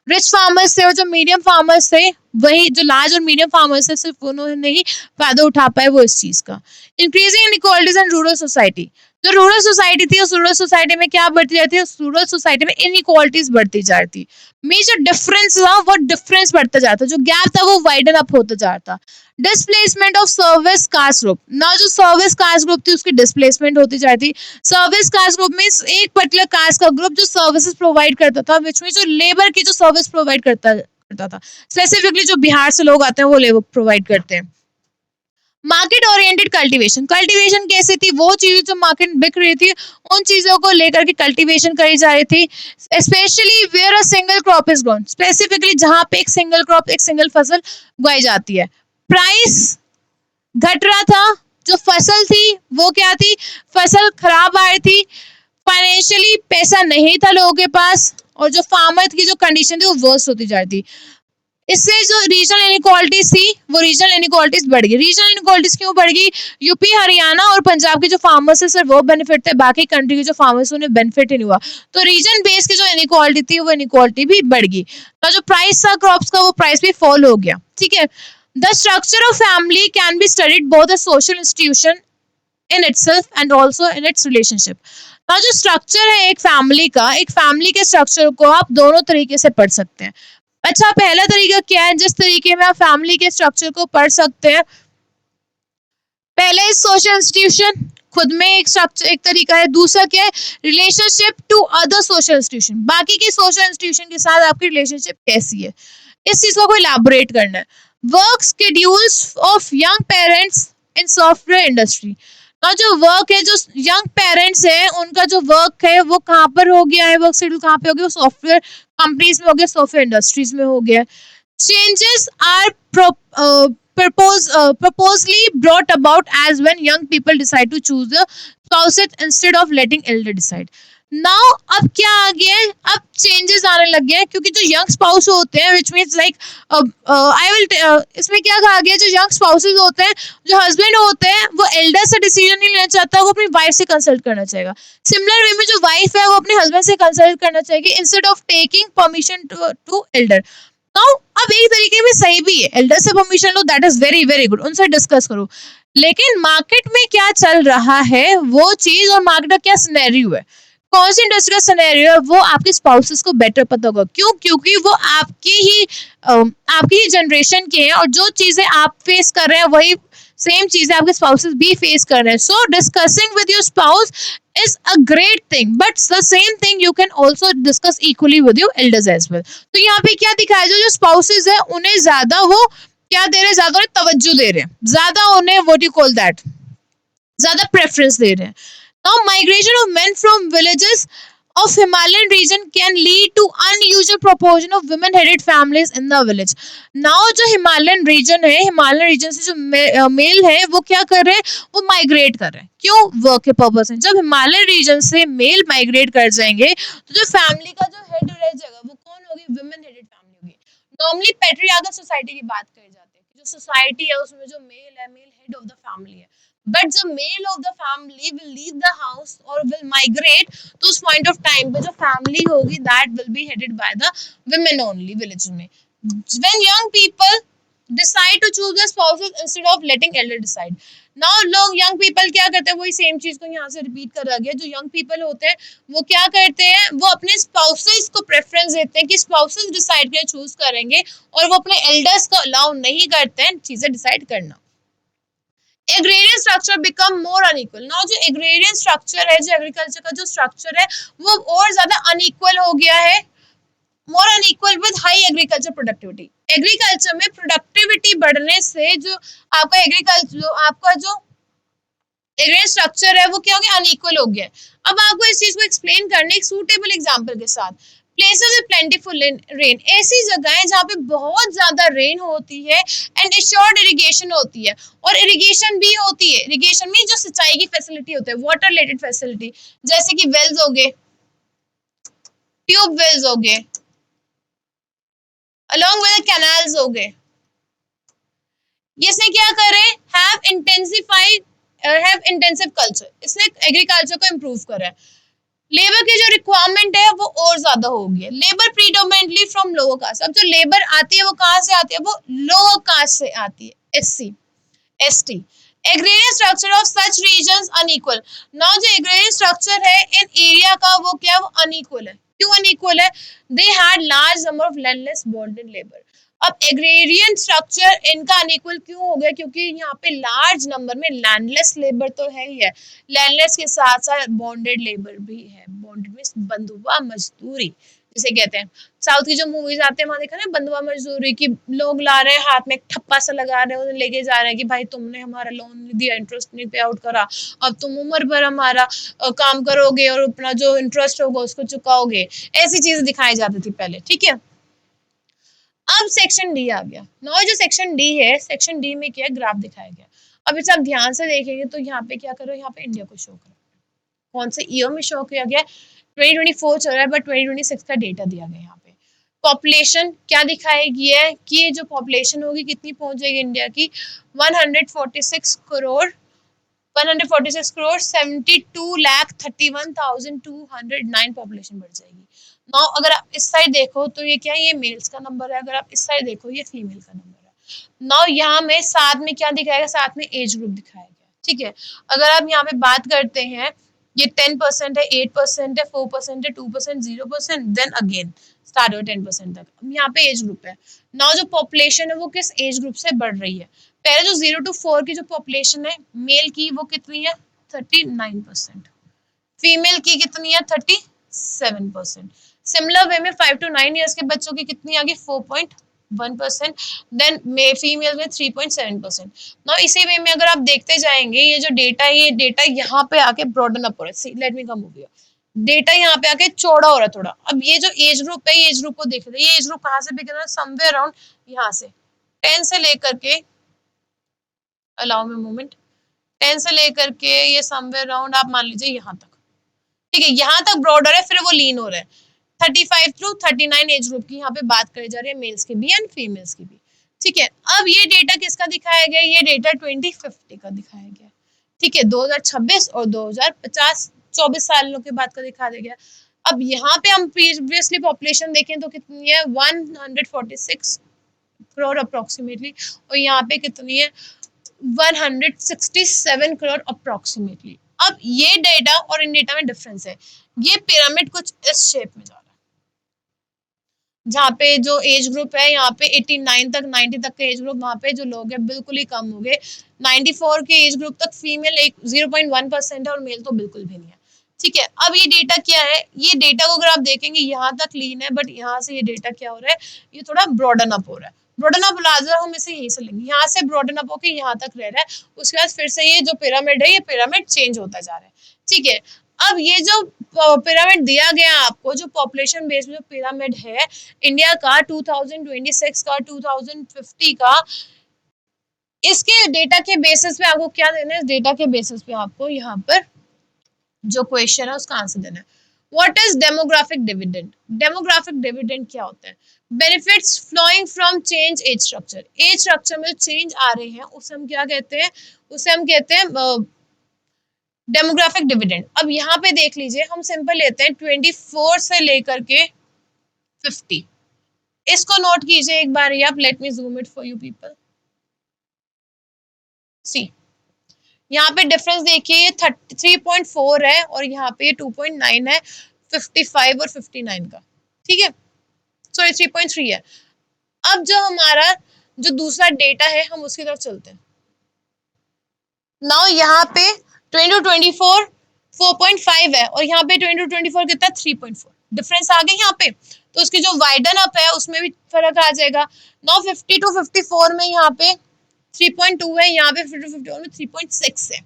रिच फार्मर्स थे और जो मीडियम फार्मर्स थे, वही जो लार्ज और मीडियम फार्मर्स थे सिर्फ उन्होंने ही फायदा उठा पाए वो इस चीज का। Increasing inequalities in rural society, जो रूरल सोसाइटी थी उस रूरल सोसाइटी में क्या बढ़ती जाती है, उस रूरल सोसाइटी में इनइक्वालिटीज बढ़ती जाती। मेजर डिफरेंस था वो डिफरेंस बढ़ता जाता, जो गैप था वो वाइडन अप होता जाता। Displacement of service caste group, ना जो सर्विस कास्ट ग्रुप थी उसकी डिस्प्लेसमेंट होती जाती। सर्विस कास्ट ग्रुप में एक पर्टिकुलर कास्ट का ग्रुप जो सर्विसेज प्रोवाइड करता था, विच में जो लेबर की जो सर्विस प्रोवाइड करता था, स्पेसिफिकली जो बिहार से लोग आते हैं वो लेबर प्रोवाइड करते हैं। मार्केट ओरिएंटेड कल्टीवेशन, कल्टीवेशन कैसे थी, वो चीजें जो मार्केट में बिक रही थी उन चीजों को लेकर के कल्टीवेशन करी जा रही थी। Specially where a single crop is grown, specifically जहां पे एक सिंगल क्रॉप, एक सिंगल फसल उगाई जाती है। प्राइस घट रहा था, जो फसल थी वो क्या थी, फसल खराब आ रही थी, फाइनेंशियली पैसा नहीं था लोगों के पास, और जो फार्मर की जो कंडीशन थी वो वर्स्ट होती जा रही थी। इससे जो रीजनल इनइक्वालिटीज थी वो रीजनल इनइक्वालिटीज बढ़ गई। रीजनल इनइक्वालिटीज क्यों बढ़ गई, यूपी, हरियाणा और पंजाब के जो फार्मर्स है सिर्फ वो बेनिफिट थे, बाकी कंट्री के जो फार्मर्स उन्हें बेनिफिट ही नहीं हुआ। तो रीजन बेस की जो इनइक्वालिटी थी वो इनइक्वालिटी भी बढ़ गई, तो जो प्राइस था क्रॉप्स का वो प्राइस भी फॉल हो गया, ठीक है। The structure of family can be studied both as social institution in itself and also in its relationship। now जो स्ट्रक्चर है एक फैमिली का, एक फैमिली के स्ट्रक्चर को आप दोनों तरीके से पढ़ सकते हैं। अच्छा, पहला तरीका क्या है जिस तरीके में आप फैमिली के स्ट्रक्चर को पढ़ सकते हैं? पहले सोशल इंस्टीट्यूशन, खुद में एक स्ट्रक्चर, एक तरीका है। दूसरा क्या है, relationship to other social institution, बाकी के सोशल इंस्टीट्यूशन के साथ आपकी रिलेशनशिप कैसी है, इस चीज को इलैबोरेट करना है। Work schedules of young parents in software industry, ना जो वर्क है, जो यंग पेरेंट्स है उनका जो वर्क है वो कहाँ पर हो गया है, वर्क शेड्यूल कहाँ पे हो गया, सॉफ्टवेयर कंपनीज में हो गया, सॉफ्टवेयर इंडस्ट्रीज में हो गया. Changes are purposely brought about as when young people decide to choose the spouses instead of letting elder decide. Now अब क्या आ गया है, अब चेंजेस आने लग गए हैं क्योंकि जो यंग स्पाउस होते हैं which means like I will इसमें क्या कहा गया, जो यंग स्पाउसेस होते हैं, जो हस्बैंड होते हैं वो एल्डर से डिसीजन नहीं लेना चाहता, वो अपनी वाइफ से कंसल्ट करना चाहेगा. सिमिलर वे में जो वाइफ है वो अपने हस्बैंड से कंसल्ट करना चाहेगी instead of taking permission to elder. Now अब एक तरीके में सही भी है, एल्डर से परमिशन लो, that is very very good, उनसे डिस्कस करो. लेकिन मार्केट में क्या चल रहा है वो चीज, और मार्केट का क्या सिनेरियो है, कौन सी इंडस्ट्री का सिनेरियो है, वो आपके स्पाउसेस को बेटर पता होगा. क्यों? क्योंकि वो आपकी ही जनरेशन के हैं और जो चीजें आप फेस कर रहे हैं वही सेम चीजें आपके स्पाउसेस भी फेस कर रहे हैं. So discussing with your spouse is a great thing, but the same thing you can also discuss equally with your elders as well. तो यहाँ पे क्या दिखाया, जो spouses है उन्हें ज्यादा वो क्या दे रहे हैं, ज्यादा उन्हें तवज्जो दे रहे हैं, ज्यादा उन्हें what you call that, ज्यादा प्रेफरेंस दे रहे हैं. Now migration of men from villages of Himalayan region can lead to unusual proportion of women-headed families in the village. Now जो Himalayan region है, Himalayan region से जो मेल है वो क्या कर रहे हैं, वो माइग्रेट कर रहे हैं. क्यों? वर्क के पर्पस में. जब हिमालयन रीजन से मेल माइग्रेट कर जाएंगे तो जो फैमिली का जो हेड रह जाएगा वो कौन होगी, वुमेन हेडेड फैमिली होगी. नॉर्मली पेट्रियार्कल सोसाइटी की बात करी जाती है, जो सोसाइटी है उसमें जो मेल है, male head of the family है. बट जब male of the family will leave the house और विल माइग्रेट, तो उस पॉइंट ऑफ टाइम पे जो फैमिली होगी that will be headed by the women only village में. When young people decide to choose the spouses instead of letting elder decide. Now लोग young people क्या करते हैं, वही सेम चीज को यहाँ से रिपीट करा गया. जो यंग पीपल होते हैं वो क्या करते हैं, वो अपने स्पाउसेस को प्रेफरेंस देते हैं कि स्पाउसेस डिसाइड करें, चूज करेंगे, और वो अपने एल्डर्स को अलाउ नहीं करते हैं चीजें डिसाइड करना. Agrarian structure become more unequal. Now जो एग्रेरियन स्ट्रक्चर है, जो एग्रीकल्चर का जो स्ट्रक्चर है वो और ज्यादा अनइक्वल हो गया है, more unequal with high agriculture productivity. Agriculture में प्रोडक्टिविटी बढ़ने से जो आपका एग्रेरियन स्ट्रक्चर है वो क्या हो गया, अनइक्वल हो गया. अब आपको इस चीज को एक्सप्लेन करने एक सूटेबल एग्जांपल के साथ, प्लेसेस विद प्लेंटीफुल रेन, ऐसी जगह है जहाँ पे बहुत ज्यादा रेन होती है एंड एश्योर्ड इरिगेशन होती है, और इरिगेशन भी होती है. इरिगेशन में जो सिंचाई की फैसिलिटी होती है, वाटर रिलेटेड फैसिलिटी, जैसे कि वेल्स हो गए, ट्यूब वेल्स हो गए, along with the canals हो गए. इसने क्या करे, have intensive culture, इसने एग्रीकल्चर को इम्प्रूव करा है. लेबर की जो रिक्वायरमेंट है वो और ज्यादा हो गई है. Labour predominantly from lower caste. अब जो लेबर आती है वो कहाँ से आती है, वो लोअर कास्ट से आती है, SC ST. Agrarian structure of such regions unequal. Now जो एग्रेरियन स्ट्रक्चर है इन एरिया का वो क्या, वो अनइक्वल है. क्यों अनइक्वल है, they had large number of landless bonded labour. अब एग्रेरियन स्ट्रक्चर इनका अनइक्वल क्यों हो गया, क्योंकि यहाँ पे लार्ज नंबर में लैंडलेस लेबर तो है ही है, लैंडलेस के साथ साथ बॉन्डेड लेबर भी है. बॉन्डेड मींस बंधुआ मजदूरी जिसे कहते हैं. साउथ की जो मूवीज आते हैं वहां देखा ना, बंधुआ मजदूरी की, लोग ला रहे हैं हाथ में एक ठप्पा सा लगा रहे हैं, उन्हें लेके जा रहे हैं कि भाई तुमने हमारा लोन नहीं दिया, इंटरेस्ट नहीं पे आउट करा, अब तुम उम्र भर हमारा काम करोगे और अपना जो इंटरेस्ट होगा उसको चुकाओगे. ऐसी चीजें दिखाई जाती थी पहले. ठीक है, अब सेक्शन डी आ गया. नाउ जो सेक्शन डी है, सेक्शन डी में क्या ग्राफ दिखाया गया. अब इसे आप ध्यान से देखेंगे तो यहाँ पे क्या करो, यहाँ पे इंडिया को शो करो. कौन से ईयर में शो किया गया, 2024 चल रहा है बट 2026 का डेटा दिया गया. यहाँ पे पॉपुलेशन क्या दिखाएगी है कि जो पॉपुलेशन होगी कितनी पहुंच जाएगी इंडिया की, 146 करोड़ 72,31,209 पॉपुलेशन बढ़ जाएगी. नाउ अगर आप इस साइड देखो तो ये क्या है, ये मेल्स का नंबर है. अगर आप इस साइड देखो ये फीमेल का नंबर है. नाउ यहाँ में साथ में क्या दिखाएगा, साथ में एज ग्रुप दिखाया गया. ठीक है, अगर आप यहाँ पे बात करते हैं ये 10% है, 8% है, 4% है, 2%, 0%, देन अगेन स्टार्ट हो 10% तक. यहाँ पे एज ग्रुप है. नाउ जो पॉपुलेशन है वो किस एज ग्रुप से बढ़ रही है. पहले जो 0 to 4 की जो पॉपुलेशन है मेल की वो कितनी है, 39%. फीमेल की कितनी है, 37%. सिमिलर वे में 5 to 9 ईयर्स के बच्चों की कितनी आ गई, 4.1. 1%, देन फीमेल में 3.7%। नाउ इसी वे में अगर आप देखते जाएंगे ये जो डेटा है, ये डेटा यहाँ पे आके ब्रॉडन अप हो रहा है। Let me come over, data यहाँ पे आके चौड़ा हो रहा है थोड़ा। अब ये जो एज ग्रुप है, ये एज ग्रुप को देख रहे हैं, ये एज ग्रुप कहाँ से बिगिन है, समवेयर अराउंड यहाँ से 10 से लेकर के, अलाउ मी मोमेंट, 10 से लेकर के ये समवेयर अराउंड आप मान लीजिए यहाँ तक, ठीक है, यहाँ तक ब्रॉडर है, फिर वो लीन हो रहा है। 35 टू 39 एज ग्रुप की यहाँ पे बात करी जा रही है, मेल्स की भी एंड फीमेल्स की भी, ठीक है। अब ये डेटा किसका दिखाया गया, ये डेटा 2050 का दिखाया गया, ठीक है, 2026 और 2050, 24 सालों के बाद का दिखा दिया गया। अब यहाँ पे हम प्रीवियसली पॉपुलेशन देखें तो कितनी है, 146 करोड़ अप्रोक्सीमेटली, और यहाँ पे कितनी है, 167 करोड़ अप्रोक्सीमेटली। अब ये डेटा और इन डेटा में डिफरेंस है। ये पिरामिड कुछ इस शेप में जा रहा है, जहाँ पे जो एज ग्रुप है यहाँ पे 89 तक 90 तक के एज ग्रुप, वहाँ पे जो लोग हैं बिल्कुल ही कम हो गए। 94 के एज ग्रुप तक फीमेल 0.1% है और मेल तो बिल्कुल भी नहीं है, ठीक है। अब ये डेटा क्या है, ये डेटा को अगर आप देखेंगे यहाँ तक लीन है, बट यहाँ से ये डेटा क्या हो रहा है, ये थोड़ा ब्रॉडन अप हो रहा है। ब्रॉडन अप लाजर हम इसे यहीं से लेंगे, यहाँ से ब्रॉडन अप होकर यहाँ तक रह रहा है, उसके बाद फिर से ये जो पिरामिड है, ये पिरामिड चेंज होता जा रहा है, ठीक है। अब ये जो पिरामिड दिया गया आपको, जो पॉपुलेशन बेस्ड जो पिरामिड है इंडिया का 2026 का, 2050 का, इसके डेटा के बेसिस पे आपको क्या देना है, इस डेटा के बेसिस पे आपको यहाँ पर जो क्वेश्चन है उसका आंसर देना है। What is demographic dividend, demographic dividend क्या होता है, benefits flowing from change age structure, age structure में चेंज आ रहे हैं उसे हम क्या कहते हैं, उसे हम कहते हैं डेमोग्राफिक डिविडेंड। अब यहाँ पे देख लीजिए, हम सिंपल लेते हैं 24 से लेकर के 50, इसको नोट कीजिए एक बार आप, let me zoom it for you people, see यहाँ पे डिफरेंस देखिए, ये 3.4 है और यहाँ पे 2.9 है, 55 और 59 का, ठीक है, सॉरी 3.3 है। अब जो हमारा जो दूसरा डेटा है हम उसकी तरफ चलते हैं। नाउ यहाँ पे 2024 4.5 है और यहाँ पे 2024 कितना 3.4, डिफरेंस आ गया यहाँ पे, तो उसकी जो वाइडन अप है उसमें भी फर्क आ जाएगा। नाउ 50 टू 54 में यहाँ पे 3.2 है, यहाँ पे 50 टू 54 में 3.6 है,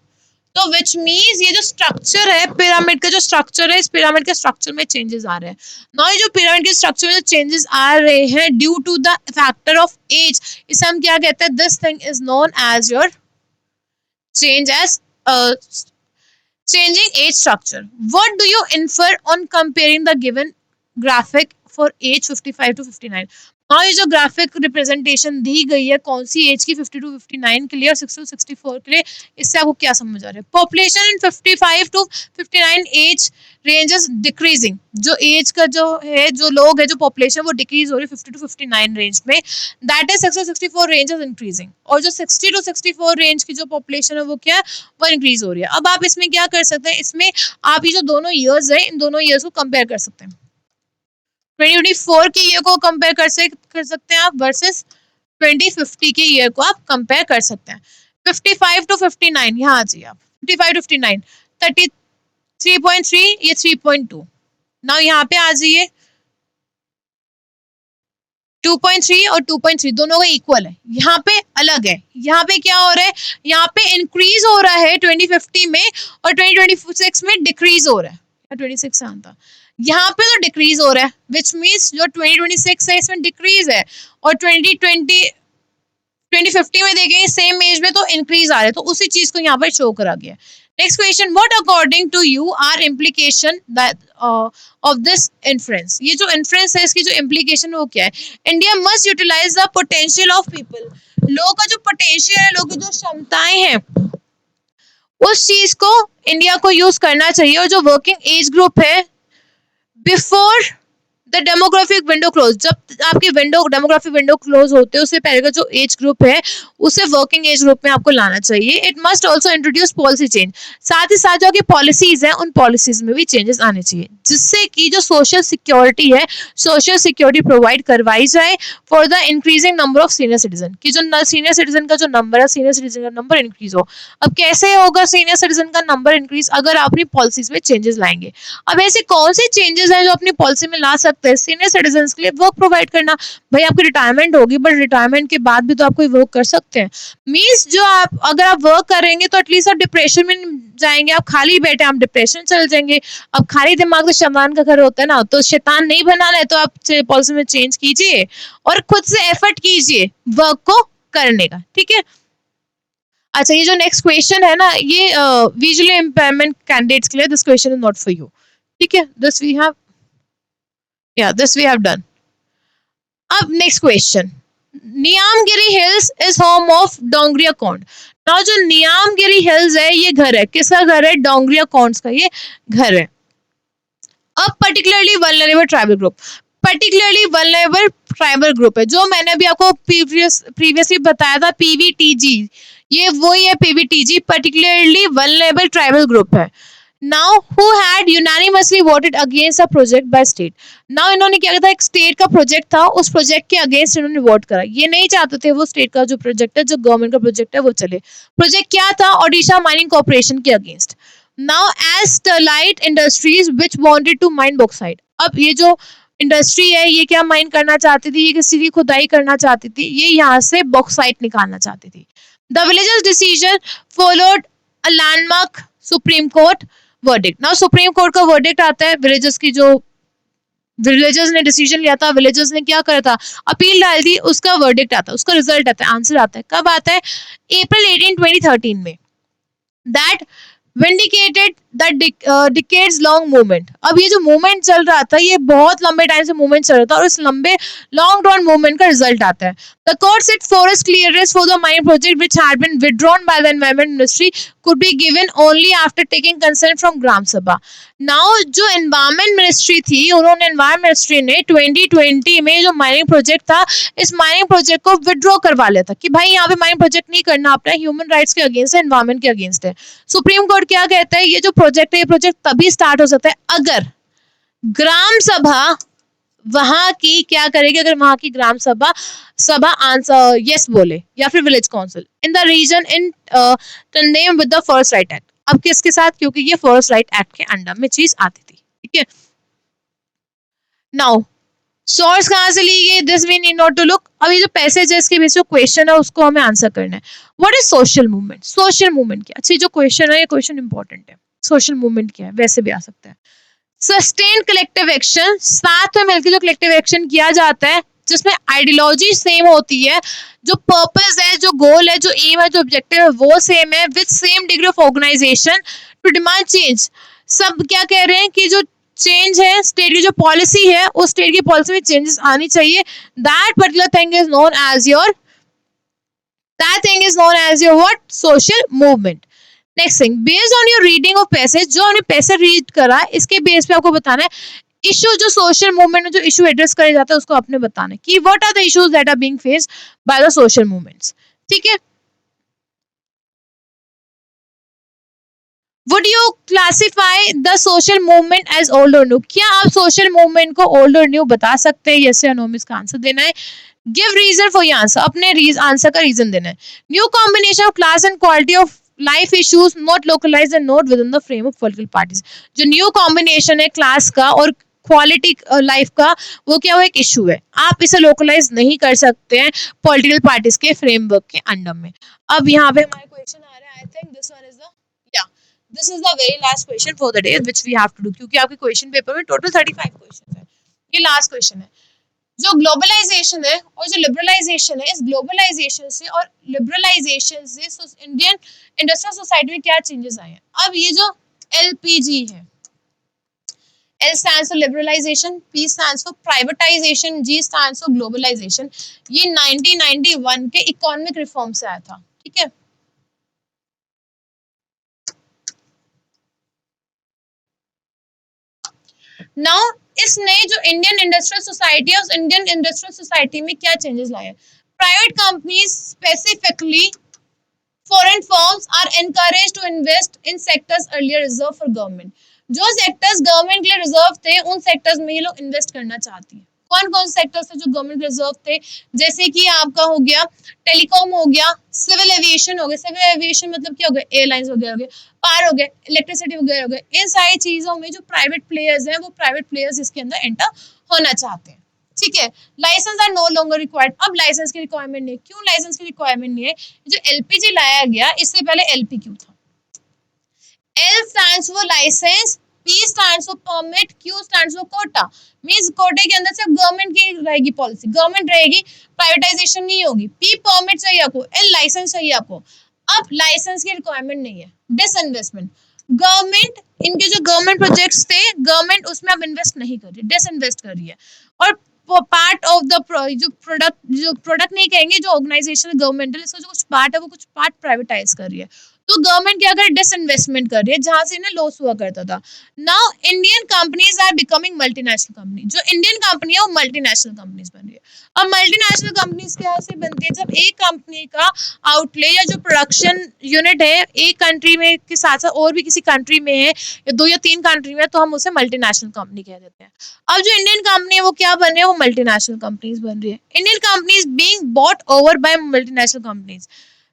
तो विच मीन्स ये जो स्ट्रक्चर है पिरामिड का, जो स्ट्रक्चर है, इस पिरामिड के स्ट्रक्चर में चेंजेस आ रहे हैं। नाउ ये जो पिरामिड के स्ट्रक्चर में जो चेंजेस आ रहे हैं due to the factor of age, इसे हम क्या कहते हैं, this thing is known as your change as changing age structure. What do you infer on comparing the given graphic for age 55 to 59? हाँ, ये जो ग्राफिक रिप्रेजेंटेशन दी गई है कौन सी एज की, 50 टू 59 के लिए और 60 टू 64 के लिए, इससे आपको क्या समझ आ रहा है, population in 55 to 59 age ranges decreasing, जो एज का जो है, जो लोग है, जो पॉपुलेशन वो डिक्रीज हो रही है 50 टू 59 रेंज में, that is 60 to 64 range is increasing, और जो 60 टू 64 रेंज की जो पॉपुलेशन है वो क्या, वो इंक्रीज हो रही है। अब आप इसमें क्या कर सकते हैं, इसमें आप ये जो दोनों ईयर्स है इन दोनों ईयर्स को कंपेयर कर सकते हैं, 2024 के ईयर को कंपेयर कर सकते हैं आप वर्सेस 2050 के ईयर को आप कंपेयर कर सकते हैं। 55 टू 59 यहाँ आ जाइए आप, 55 टू 59 33.3, ये 3.2, नाउ यहाँ पे आ जाइए 2.3 और 2.3 दोनों का इक्वल है, यहाँ पे अलग है, यहाँ पे क्या हो रहा है, यहाँ पे इंक्रीज हो रहा है 2050 में और 2026 में डिक्रीज हो रहा है, 26 आता, यहाँ पे तो डिक्रीज हो रहा है, विच मीन्स जो 2026 है इसमें डिक्रीज है, और 2050 में देखेंगे सेम एज में तो इंक्रीज आ रहा है, तो उसी चीज को यहाँ पर शो करा गया। Next question, what according to you are implication of this inference, ये जो इन्फ्रेंस है इसकी जो इम्प्लीकेशन वो क्या है, India must utilise the potential of people, लोगों का जो पोटेंशियल है, लोगों की जो क्षमताएं हैं उस चीज को इंडिया को यूज करना चाहिए, और जो वर्किंग एज ग्रुप है before the demographic window close, जब आपकी डेमोग्राफिक विंडो क्लोज होते हैं उससे पहले का जो एज ग्रुप है उसे वर्किंग एज ग्रुप में आपको लाना चाहिए। It must also introduce policy change, साथ ही साथ जो आपकी पॉलिसीज हैं उन पॉलिसीज में भी चेंजेस आने चाहिए, जिससे कि जो सोशल सिक्योरिटी है, सोशल सिक्योरिटी प्रोवाइड करवाई जाए for the increasing number of senior citizen, कि जो सीनियर सिटीजन का जो नंबर है, सीनियर सिटीजन का नंबर इंक्रीज हो। अब कैसे होगा सीनियर सिटीजन का नंबर इंक्रीज, अगर आप अपनी पॉलिसीज में चेंजेस लाएंगे। अब ऐसे कौन से चेंजेस हैं जो अपनी पॉलिसी में ला सकते सकते हैं, सीनियर सिटीजन के लिए वर्क प्रोवाइड करना। भाई आपकी रिटायरमेंट होगी बट रिटायरमेंट के बाद भी तो आप कोई वर्क कर सकते हैं। मीन्स जो आप अगर आप वर्क करेंगे तो एटलीस्ट आप डिप्रेशन में जाएंगे, आप खाली बैठे आप डिप्रेशन चल जाएंगे। अब खाली दिमाग तो शैतान का घर होता है ना, तो शैतान नहीं बनाना है तो आप पॉलिसी में चेंज कीजिए और खुद से एफर्ट कीजिए वर्क को करने का, ठीक है। अच्छा, ये जो नेक्स्ट क्वेश्चन है ना, ये विजुअली इम्पेयरमेंट कैंडिडेट्स के लिए, this question is not for you, ठीक है। This we have done. अब next question, Niyamgiri hills is home of Dongria Kondh. Now जो नियामगिरी हिल्स है ये घर है, किसका घर है? डोंगरिया कौंड्स का ये घर है। अब particularly vulnerable tribal group, particularly vulnerable tribal group है जो मैंने अभी आपको प्रीवियसली बताया था, पीवीटीजी, ये वही है PVTG, particularly vulnerable tribal group है। Now who had unanimously voted against a project by state. Now इन्होंने क्या किया था, एक स्टेट का प्रोजेक्ट था, उस प्रोजेक्ट के अगेंस्ट इन्होंने वोट करा। ये नहीं चाहते थे वो स्टेट का जो प्रोजेक्ट है, जो गवर्नमेंट का प्रोजेक्ट है वो चले। प्रोजेक्ट क्या था? ओडिशा माइनिंग कॉर्पोरेशन के against. Now as Sterlite industries which wanted to mine bauxite. अब ये जो इंडस्ट्री है ये क्या माइन करना चाहती थी? ये किसी की खुदाई करना चाहती थी, ये यहाँ से बॉक्साइट निकालना चाहती थी। The villagers decision followed a landmark supreme court verdict. Now supreme court का वर्डिक्ट आता है, विलेजर्स की जो विलेजर्स ने डिसीजन लिया था, विलेजर्स ने क्या करा था, अपील डाली थी, उसका वर्डिक्ट आता है, उसका रिजल्ट आता है, आंसर आता है। कब आता है? अप्रैल 18, 2013 में। That vindicated the decades long movement. अब ये जो मूवमेंट चल रहा था ये बहुत लंबे टाइम से मूवमेंट चल रहा था और इस लंबे लॉन्ग रन मूवमेंट का रिजल्ट आता है। The court said forest clearance for the mining project which had been withdrawn by the environment ministry could be given only after taking consent from gram sabha. Now जो एनवायरनमेंट मिनिस्ट्री थी, उन्होंने environment ministry ने 2020 में जो mining project था, इस mining project को withdraw करवा लिया था कि भाई यहाँ पे माइनिंग प्रोजेक्ट नहीं करना, अपना ह्यूमन राइट्स के अगेंस्ट है, एनवायरनमेंट के अगेंस्ट है। सुप्रीम कोर्ट क्या कहता है, ये जो प्रोजेक्ट है ये प्रोजेक्ट तभी स्टार्ट हो सकता है अगर ग्राम सभा वहां की क्या करेगी, अगर वहां की ग्राम सभा आंसर यस बोले, या फिर village council in the region in tandem with the forest right act. अब किसके साथ? क्योंकि ये फॉरेस्ट राइट एक्ट के अंडर में चीज आती थी, ठीक है। नाउ सोर्स कहां से ली गई, this we need not to look. अब ये जो पैसेज है इसके बीच में क्वेश्चन है उसको हमें आंसर करना है। What is social movement? Social movement क्या? अच्छा, जो क्वेश्चन है ये क्वेश्चन इंपॉर्टेंट है। सोशल मूवमेंट क्या है? वैसे भी आ सकता है। सस्टेन कलेक्टिव एक्शन, साथ में मिलकर जो कलेक्टिव एक्शन किया जाता है जिसमें आइडियोलॉजी सेम होती है, जो पर्पस है, जो गोल है, जो एम है, जो ऑब्जेक्टिव है वो सेम है, with same degree of organisation to demand change. सब क्या कह रहे हैं कि जो चेंज है, स्टेट की जो पॉलिसी है उस स्टेट की पॉलिसी में चेंजेस आनी चाहिए। That particular thing is known as your what? Social movement. Next thing, based on your reading of passage, जो हमने पैसेज रीड करा इसके बेस पे आपको बताना है इशू, जो सोशल मूवमेंट में जो इशू एड्रेस करे जाता है उसको आपने बताना है कि what are the issues that are being faced by the social movements, ठीक है। Would you classify the social movement as old और न्यू? क्या आप सोशल मूवमेंट को ओल्ड और न्यू बता सकते हैं? यस या नो में इसका आंसर देना है। Give reason for your answer, अपने आंसर का रीजन देना है। New combination of class and quality of life issues not localised and not within the frame of political parties. जो न्यू कॉम्बिनेशन है क्लास का और क्वालिटी लाइफ का, वो क्या, वो एक इशू है, आप इसे लोकलाइज नहीं कर सकते हैं पॉलिटिकल पार्टीज के फ्रेमवर्क के अंडर में। अब यहाँ पे हमारे क्वेश्चन आ रहा है, I think this one is the this is the very last question for the day which we have to do, क्योंकि आपके क्वेश्चन पेपर में टोटल 35 क्वेश्चन है। ये लास्ट क्वेश्चन है। जो ग्लोबलाइजेशन है और जो लिबरलाइजेशन है, इस ग्लोबलाइजेशन से और लिबरलाइजेशन से इंडियन इंडस्ट्रियल सोसाइटी में क्या चेंजेस आए हैं। अब ये जो एलपीजी है, L stands for liberalization, P stands for privatization, G stands for globalization, ये 1991 के इकोनॉमिक रिफॉर्म से आया था, ठीक है। नाउ इसने जो इंडियन इंडस्ट्रियल सोसाइटी है, उस इंडियन इंडस्ट्रियल सोसाइटी में क्या चेंजेस लाए हैं। Private companies specifically foreign firms are encourage to invest in sectors earlier reserve for government. जो सेक्टर्स गवर्नमेंट के लिए रिजर्व थे उन सेक्टर्स में ये लोग इन्वेस्ट करना चाहती है। कौन कौन सेक्टर्स थे जो गवर्नमेंट रिजर्व थे, जैसे कि आपका हो गया टेलीकॉम हो गया, सिविल एविएशन हो गया, सिविल एविएशन मतलब क्या हो गया, एयरलाइंस वगैरह हो गया, पावर हो गया, इलेक्ट्रिसिटी वगैरह हो गया। इन सारी चीजों में जो प्राइवेट प्लेयर्स हैं वो प्राइवेट प्लेयर्स इसके अंदर एंटर होना चाहते हैं। ठीक है, licence are no longer required. अब लाइसेंस की रिक्वायरमेंट नहीं है। क्यों लाइसेंस की रिक्वायरमेंट नहीं है? जो एलपीजी लाया गया इससे पहले एलपी क्यों था? L stands for license, P stands for permit, Q stands for quota। Means कोटे के अंदर सिर्फ गवर्नमेंट की रहेगी पॉलिसी, गवर्नमेंट रहेगी, प्राइवेटाइजेशन नहीं होगी। P परमिट चाहिए आपको, L लाइसेंस चाहिए आपको। अब लाइसेंस की रिक्वायरमेंट नहीं है। डिसइन्वेस्टमेंट, गवर्नमेंट इनके जो गवर्नमेंट प्रोजेक्ट्स थे गवर्नमेंट उसमें अब इन्वेस्ट नहीं कर रही, डिसइन्वेस्ट कर रही है। और पार्ट ऑफ द जो प्रोडक्ट नहीं कहेंगे, जो ऑर्गेनाइजेशन गवर्नमेंटल इसका जो कुछ पार्ट है वो कुछ पार्ट प्राइवेटाइज कर रही है। तो गवर्नमेंट क्या कर रही है? डिसइन्वेस्टमेंट कर रही है, जहां से इन्हें लॉस हुआ करता था। Now Indian companies are becoming multinational company. जो इंडियन कंपनी है वो मल्टीनेशनल कंपनीज बन रही है। अब मल्टीनेशनल कंपनीज क्या से बनती है? जब एक कंपनी का आउटले या जो प्रोडक्शन यूनिट है एक कंट्री में के साथ साथ और भी किसी कंट्री में है या 2 या 3 कंट्री में, तो हम उसे मल्टीनेशनल कंपनी कह देते हैं। अब जो इंडियन कंपनी है वो क्या बन रही है? वो मल्टीनेशनल कंपनीज बन रही है। Indian companies being bought over by multinational companies.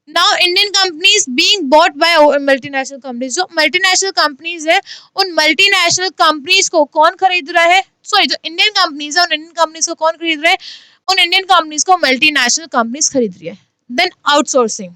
Now Indian companies being bought by multinational companies. जो मल्टीनेशनल कंपनीज है उन मल्टीनेशनल कंपनीज को कौन खरीद रहा है? सॉरी, जो इंडियन कंपनीज है उन इंडियन कंपनीज को कौन खरीद रहा है? उन इंडियन कंपनीज को मल्टीनेशनल कंपनीज खरीद रही है। Then outsourcing.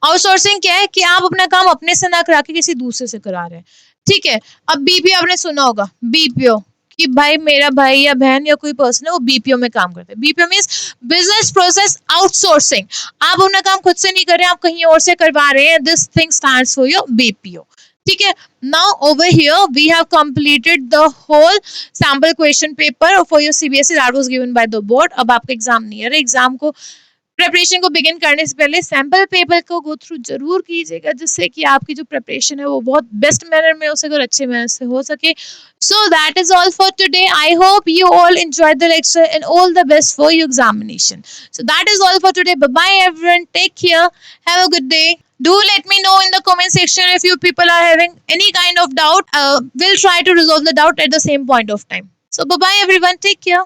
आउटसोर्सिंग क्या है? कि आप अपना काम अपने से ना करा के किसी दूसरे से करा रहे हैं। ठीक है, अब बीपीओ आपने सुना होगा, बीपीओ कि भाई मेरा भाई या बहन या कोई पर्सन है वो बीपीओ में काम करता है। BPO means business process outsourcing. आप अपना काम खुद से नहीं कर रहे हैं, आप कहीं और से करवा रहे हैं। This thing stands for your BPO. ठीक है, now over here we have completed the whole sample question paper for your CBSE that was given by the board. अब आपका एग्जाम नियर है। एग्जाम को प्रिपरेशन को बिगिन करने से पहले सैम्पल पेपर को गो थ्रू जरूर कीजिएगा, जिससे कि आपकी जो प्रिपरेशन है वो बहुत बेस्ट मैनर में हो सके और अच्छे मैनर से हो सके। So that is all for today. I hope you all enjoyed the lecture and all the best for your examination. So that is all for today. Bye bye everyone. Take care. Have a good day. Do let me know in the comment section if you people are having any kind of doubt. We'll try to resolve the doubt at the same point of time. So bye bye everyone. Take care.